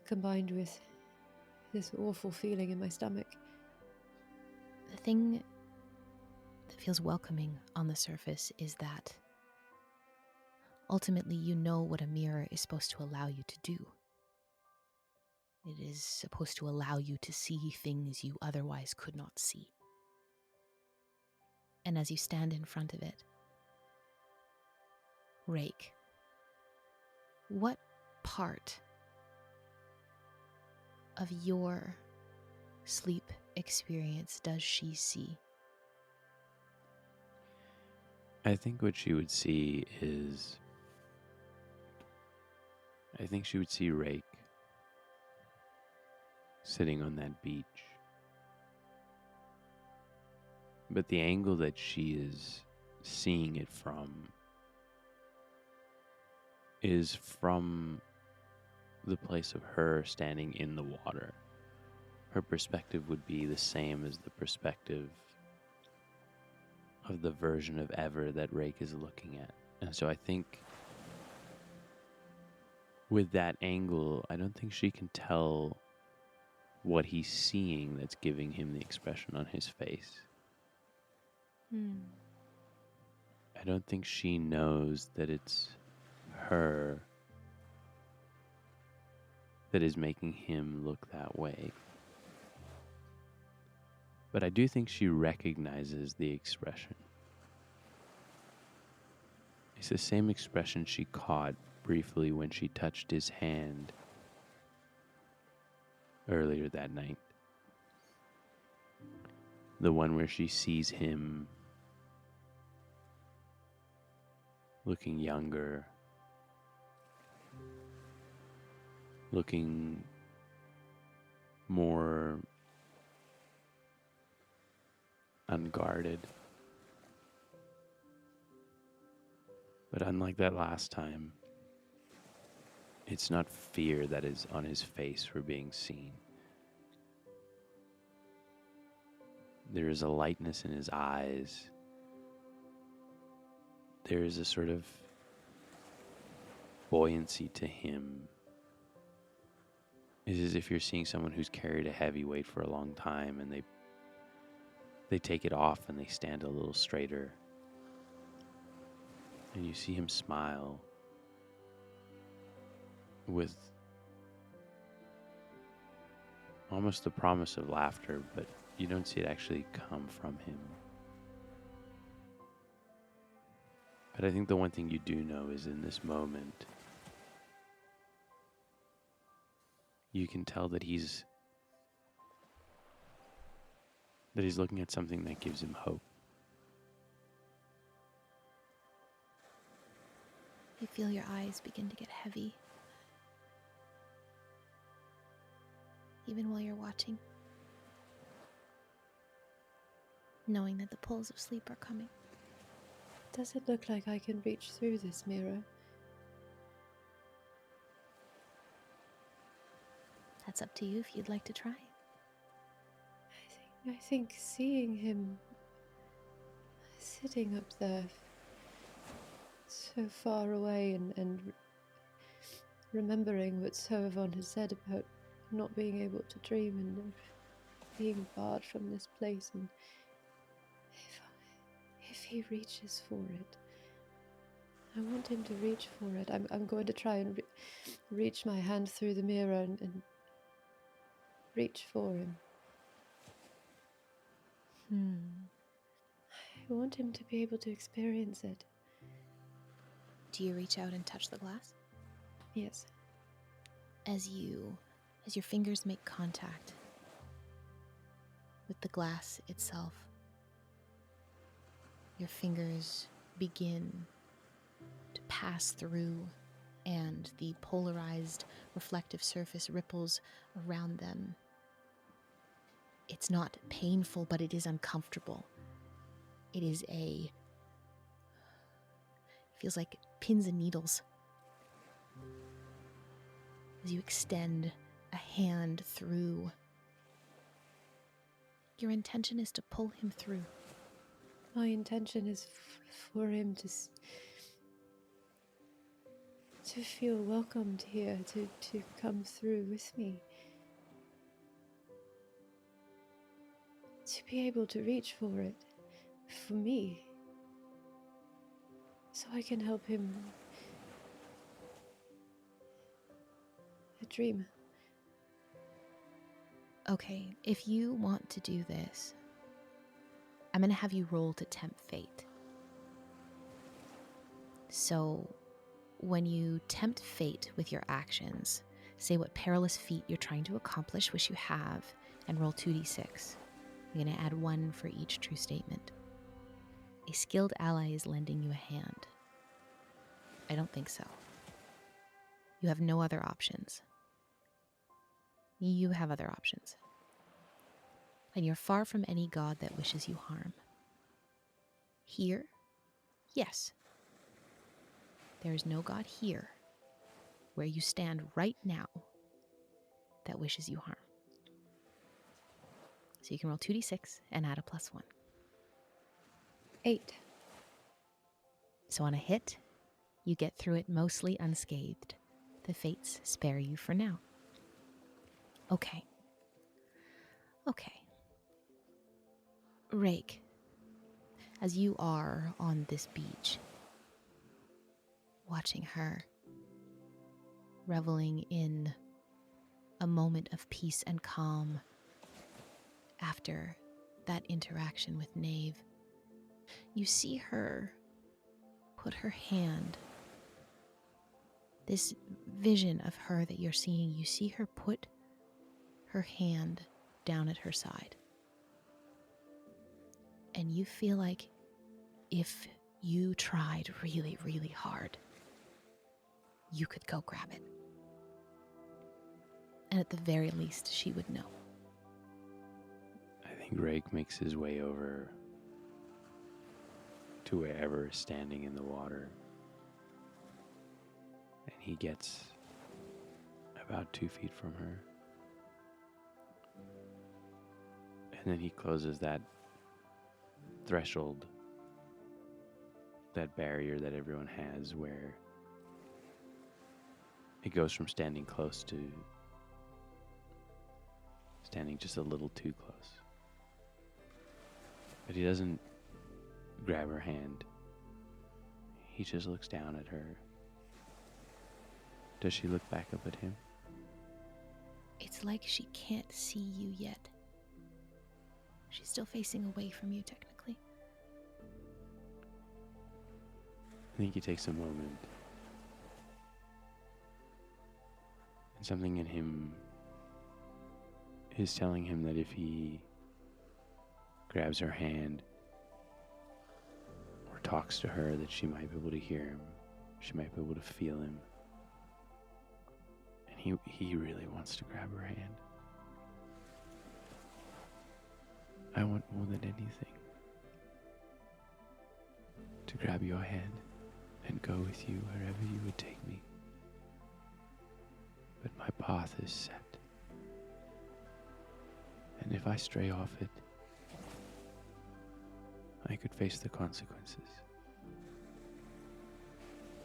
combined with this awful feeling in my stomach. The thing that feels welcoming on the surface is that ultimately you know what a mirror is supposed to allow you to do. It is supposed to allow you to see things you otherwise could not see. And as you stand in front of it, Rake, what part of your sleep experience does she see? I think what she would see is I think she would see Rake sitting on that beach. But the angle that she is seeing it from is from the place of her standing in the water. Her perspective would be the same as the perspective of the version of Ever that Rake is looking at. And so I think with that angle, I don't think she can tell what he's seeing that's giving him the expression on his face. I don't think she knows that it's her that is making him look that way. But I do think she recognizes the expression. It's the same expression she caught briefly when she touched his hand earlier that night. The one where she sees him looking younger, looking more unguarded. But unlike that last time, it's not fear that is on his face for being seen. There is a lightness in his eyes. There is a sort of buoyancy to him. It's as if you're seeing someone who's carried a heavy weight for a long time and they take it off and they stand a little straighter. And you see him smile with almost the promise of laughter, but you don't see it actually come from him. But I think the one thing you do know is in this moment, you can tell that he's looking at something that gives him hope. You feel your eyes begin to get heavy, even while you're watching, knowing that the pulls of sleep are coming. Does it look like I can reach through this mirror? That's up to you if you'd like to try. I think seeing him sitting up there so far away and remembering what Soavon has said about not being able to dream and being barred from this place, and if he reaches for it, I want him to reach for it. I'm going to try and reach my hand through the mirror and reach for him. I want him to be able to experience it. Do you reach out and touch the glass? Yes. As your fingers make contact with the glass itself, your fingers begin to pass through, and the polarized reflective surface ripples around them. It's not painful, but it is uncomfortable. It feels like pins and needles. As you extend a hand through, your intention is to pull him through. My intention is for him to feel welcomed here, to come through with me. To be able to reach for it, for me. So I can help him dream. Okay, if you want to do this, I'm going to have you roll to tempt fate. So, when you tempt fate with your actions, say what perilous feat you're trying to accomplish, wish you have, and roll 2d6. I'm going to add 1 for each true statement. A skilled ally is lending you a hand. I don't think so. You have no other options. You have other options. And you're far from any god that wishes you harm. Here? Yes. There is no god here, where you stand right now, that wishes you harm. So you can roll 2d6 and add a +1. 8. So on a hit, you get through it mostly unscathed. The fates spare you for now. Okay. Rake, as you are on this beach, watching her, reveling in a moment of peace and calm after that interaction with Knave, you see her put her hand, this vision of her that you're seeing, you see her put her hand down at her side. And you feel like if you tried really, really hard, you could go grab it. And at the very least, she would know. I think Rake makes his way over to wherever is standing in the water. And he gets about 2 feet from her. And then he closes that threshold, that barrier that everyone has, where it goes from standing close to standing just a little too close. But he doesn't grab her hand. He just looks down at her. Does she look back up at him? It's like she can't see you yet. She's still facing away from you, technically. I think he takes a moment. And something in him is telling him that if he grabs her hand or talks to her, that she might be able to hear him. She might be able to feel him. And he really wants to grab her hand. I want more than anything to grab your hand and go with you wherever you would take me. But my path is set. And if I stray off it, I could face the consequences.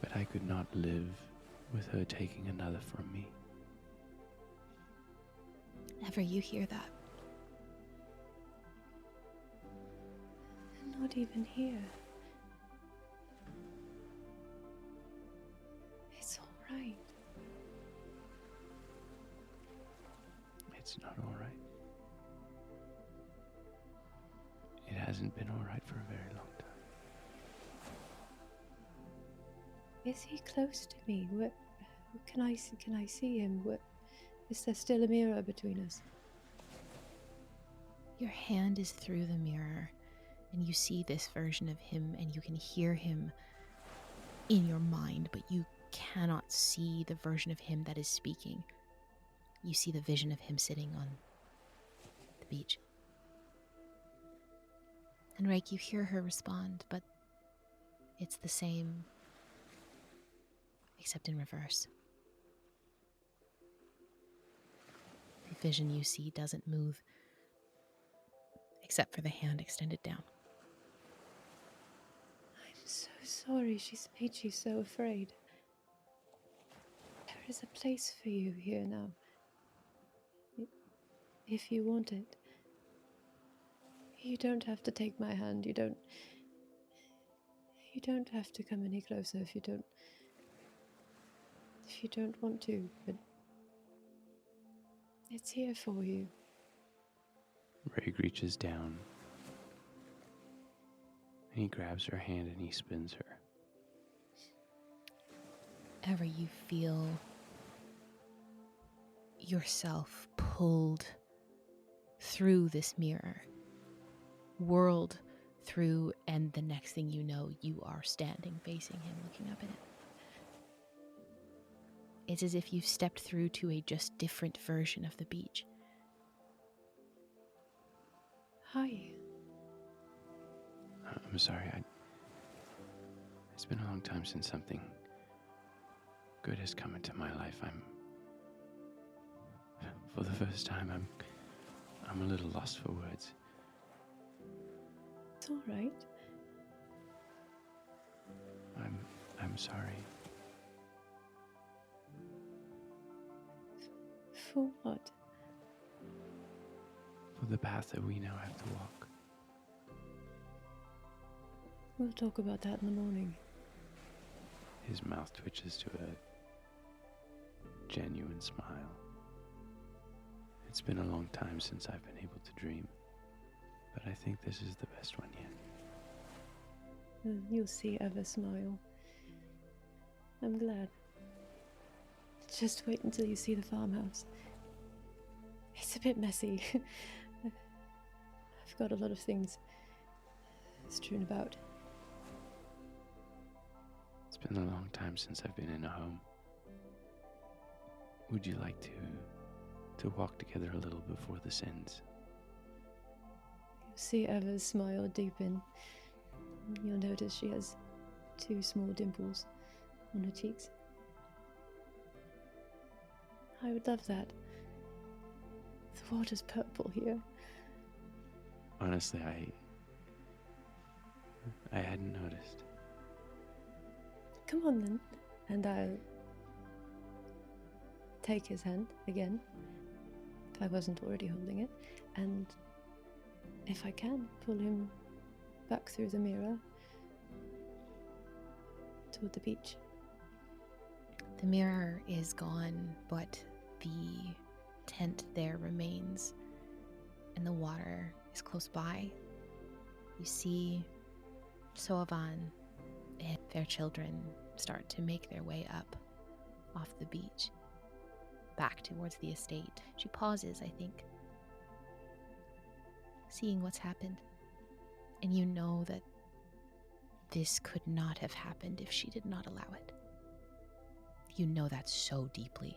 But I could not live with her taking another from me. Ever you hear that? Not even here. It's all right. It's not all right. It hasn't been all right for a very long time. Is he close to me? What can I see him? Is there still a mirror between us? Your hand is through the mirror, and you see this version of him, and you can hear him in your mind, but you cannot see the version of him that is speaking. You see the vision of him sitting on the beach. And Rake, you hear her respond, but it's the same, except in reverse. The vision you see doesn't move, except for the hand extended down. I'm so sorry she's made you so afraid. There is a place for you here now. If you want it. You don't have to take my hand. You don't have to come any closer if you don't want to, but it's here for you. Ray reaches down and he grabs her hand and he spins her. Ever you feel yourself pulled through this mirror, whirled through, and the next thing you know, you are standing facing him, looking up at him. It's as if you've stepped through to a just different version of the beach. Hi. I'm sorry. It's been a long time since something good has come into my life. For the first time, I'm a little lost for words. It's all right. I'm sorry. For what? For the path that we now have to walk. We'll talk about that in the morning. His mouth twitches to a genuine smile. It's been a long time since I've been able to dream, but I think this is the best one yet. You'll see Eva smile. I'm glad. Just wait until you see the farmhouse. It's a bit messy. I've got a lot of things strewn about. It's been a long time since I've been in a home. Would you like to walk together a little before this ends? You'll see Eva's smile deepen. You'll notice she has 2 small dimples on her cheeks. I would love that. The water's purple here. Honestly, I hadn't noticed. Come on then. And I'll take his hand again, if I wasn't already holding it, and if I can, pull him back through the mirror toward the beach. The mirror is gone, but the tent there remains, and the water is close by. You see Soavan and their children start to make their way up off the beach, back towards the estate. She pauses, I think, seeing what's happened. And you know that this could not have happened if she did not allow it. You know that so deeply.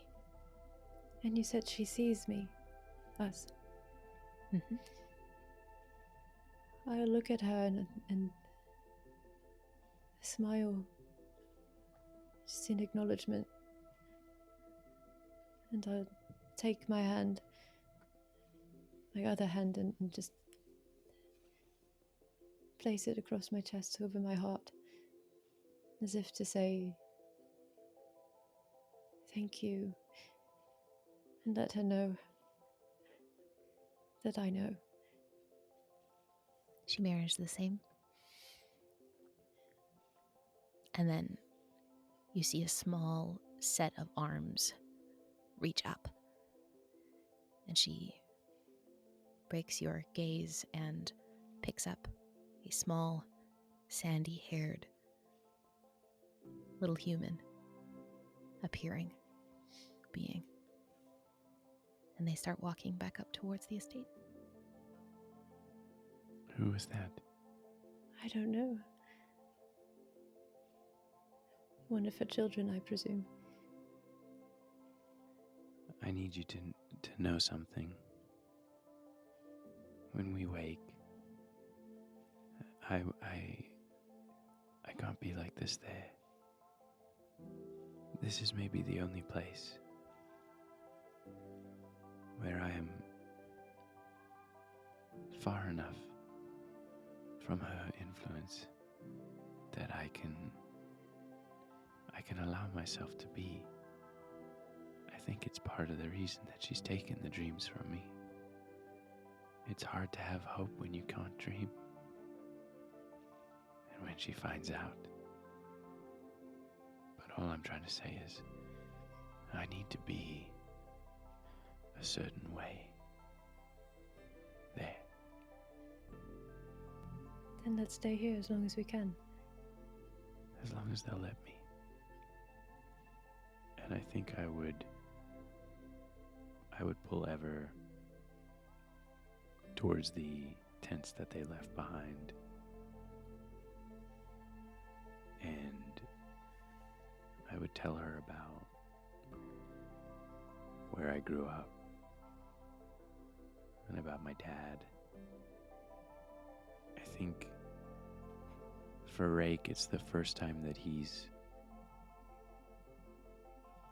And you said she sees me. Us. Mm-hmm. I'll look at her and smile, just in acknowledgement. And I'll take my hand, my other hand, and just place it across my chest over my heart, as if to say thank you, and let her know that I know. She mirrors the same. And then you see a small set of arms reach up. And she breaks your gaze and picks up a small, sandy-haired little human appearing being. And they start walking back up towards the estate. Who is that? I don't know. One of her children, I presume. I need you to know something. When we wake, I can't be like this there. This is maybe the only place where I am far enough from her influence that I can allow myself to be. I think it's part of the reason that she's taken the dreams from me. It's hard to have hope when you can't dream. And when she finds out. But all I'm trying to say is, I need to be a certain way. There. Then let's stay here as long as we can. As long as they'll let me. And I think I would pull Ever towards the tents that they left behind. And I would tell her about where I grew up and about my dad. I think for Rake, it's the first time that he's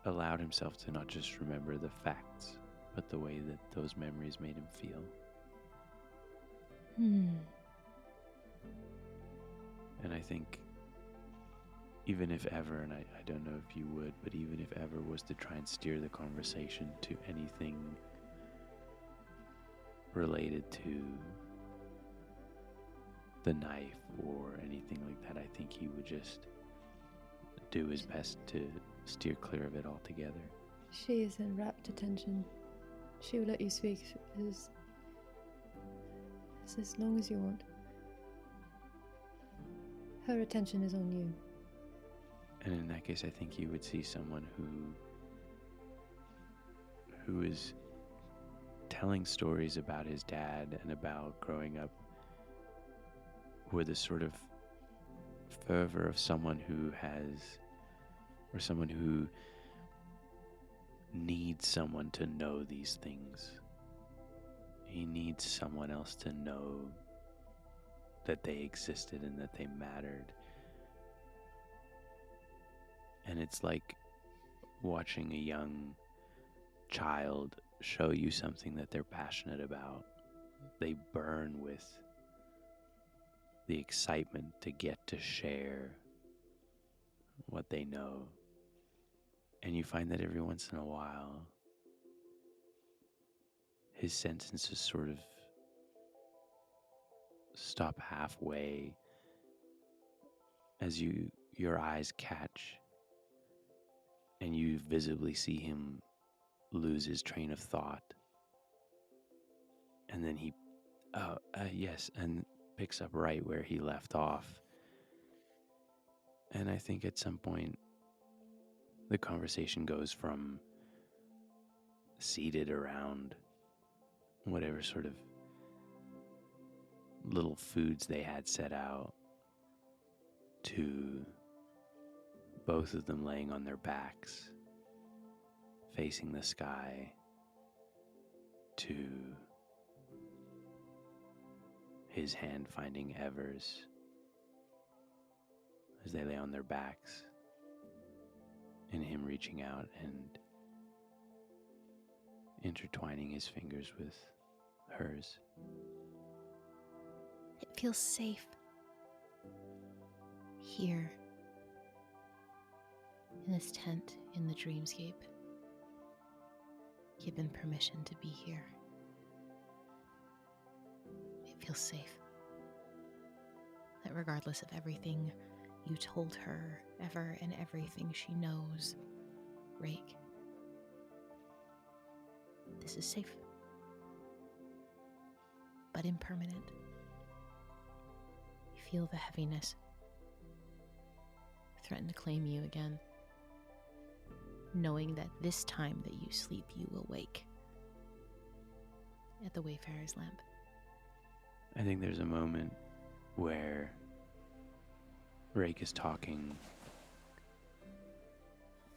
allowed himself to not just remember the facts, but the way that those memories made him feel. And I think even if ever, and I don't know if you would, but even if ever was to try and steer the conversation to anything related to the knife or anything like that, I think he would just do his best to steer clear of it altogether. She is in rapt attention. She will let you speak as long as you want. Her attention is on you. And in that case, I think you would see someone who is telling stories about his dad and about growing up with a sort of fervor of someone who has, or someone who needs someone to know these things. He needs someone else to know that they existed and that they mattered. And it's like watching a young child show you something that they're passionate about. They burn with the excitement to get to share what they know. And you find that every once in a while, his sentences sort of stop halfway as your eyes catch and you visibly see him lose his train of thought. And then he, yes, and picks up right where he left off. And I think at some point, the conversation goes from seated around whatever sort of little foods they had set out to both of them laying on their backs, facing the sky, to his hand finding Ever's as they lay on their backs, and him reaching out and intertwining his fingers with hers. It feels safe here in this tent in the dreamscape. Given permission to be here. It feels safe. That regardless of everything you told her ever and everything she knows, Rake, this is safe. But impermanent. You feel the heaviness threaten to claim you again, knowing that this time that you sleep, you will wake at the Wayfarer's lamp. I think there's a moment where Rake is talking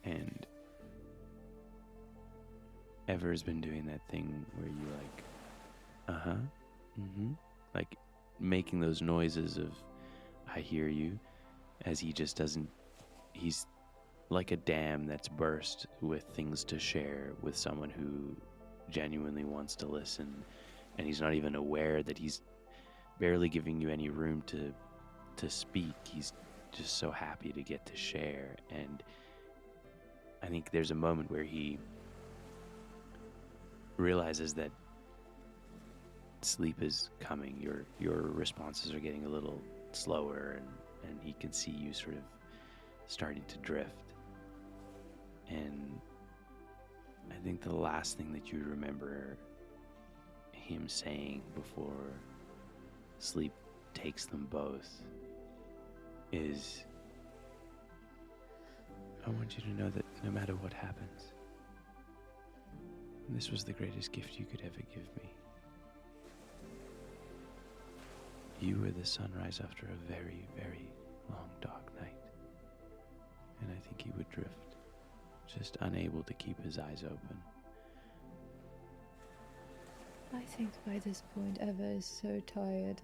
and Ever's been doing that thing where you like, like making those noises of I hear you, as he just doesn't, he's like a dam that's burst with things to share with someone who genuinely wants to listen, and he's not even aware that he's barely giving you any room to speak. He's just so happy to get to share. And I think there's a moment where he realizes that sleep is coming. Your responses are getting a little slower, and he can see you sort of starting to drift. And I think the last thing that you remember him saying before sleep takes them both is, I want you to know that no matter what happens, this was the greatest gift you could ever give me. You were the sunrise after a very, very long dark night. And I think he would drift, just unable to keep his eyes open, I think by this point Eva is so tired.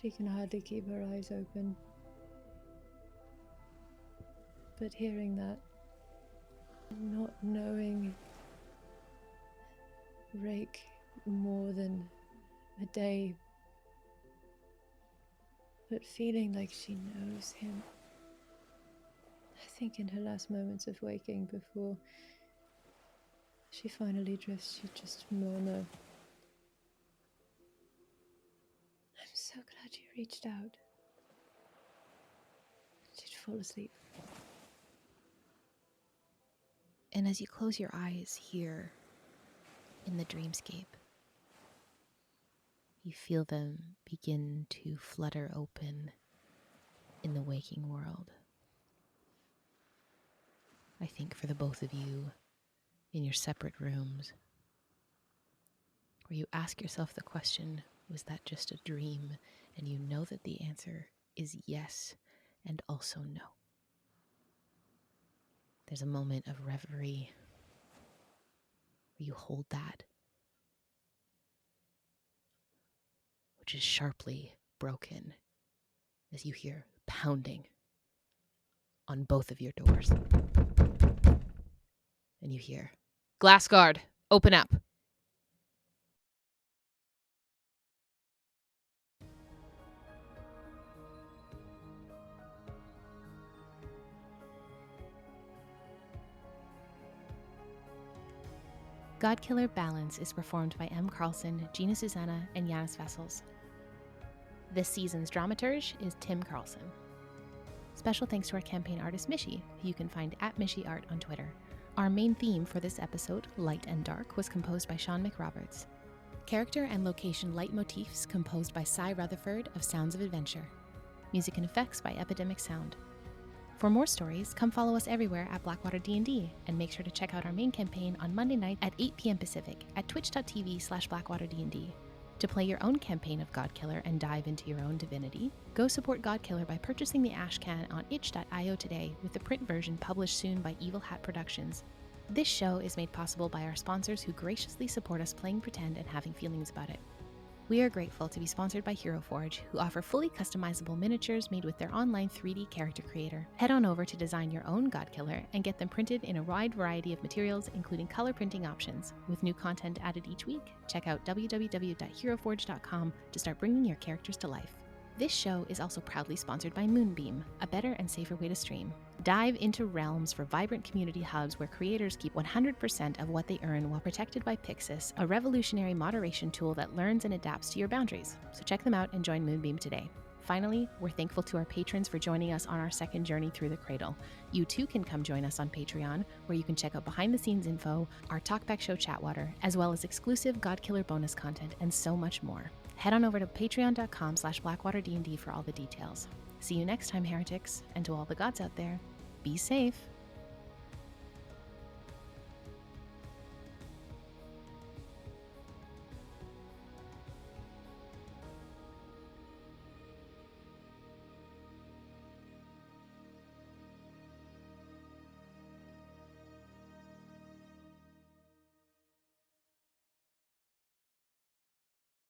She can hardly keep her eyes open. But hearing that, not knowing Rake more than a day, but feeling like she knows him. I think in her last moments of waking before she finally drifts, she just murmur, "I'm so glad you reached out." She'd fall asleep. And as you close your eyes here in the dreamscape, you feel them begin to flutter open in the waking world. I think for the both of you in your separate rooms, where you ask yourself the question, was that just a dream? And you know that the answer is yes and also no. There's a moment of reverie where you hold that, which is sharply broken as you hear pounding on both of your doors. And you hear, "Glass guard, open up." Godkiller Balance is performed by M. Carlson, Gina Susanna, and Yanis Vessels. This season's dramaturge is Tim Carlson. Special thanks to our campaign artist Mishi, who you can find at MishiArt on Twitter. Our main theme for this episode, Light and Dark, was composed by Sean McRoberts. Character and location leitmotifs composed by Cy Rutherford of Sounds of Adventure. Music and effects by Epidemic Sound. For more stories, come follow us everywhere at Blackwater D&D, and make sure to check out our main campaign on Monday night at 8 p.m. Pacific at twitch.tv/BlackwaterD&D. To play your own campaign of Godkiller and dive into your own divinity, go support Godkiller by purchasing the Ashcan on itch.io today, with the print version published soon by Evil Hat Productions. This show is made possible by our sponsors who graciously support us playing pretend and having feelings about it. We are grateful to be sponsored by Hero Forge, who offer fully customizable miniatures made with their online 3D character creator. Head on over to design your own Godkiller and get them printed in a wide variety of materials, including color printing options. With new content added each week, check out www.heroforge.com to start bringing your characters to life. This show is also proudly sponsored by Moonbeam, a better and safer way to stream. Dive into realms for vibrant community hubs where creators keep 100% of what they earn while protected by Pixis, a revolutionary moderation tool that learns and adapts to your boundaries. So check them out and join Moonbeam today. Finally, we're thankful to our patrons for joining us on our second journey through the cradle. You too can come join us on Patreon, where you can check out behind-the-scenes info, our Talkback Show Chatwater, as well as exclusive Godkiller bonus content and so much more. Head on over to patreon.com/BlackwaterD&D for all the details. See you next time, heretics, and to all the gods out there, be safe.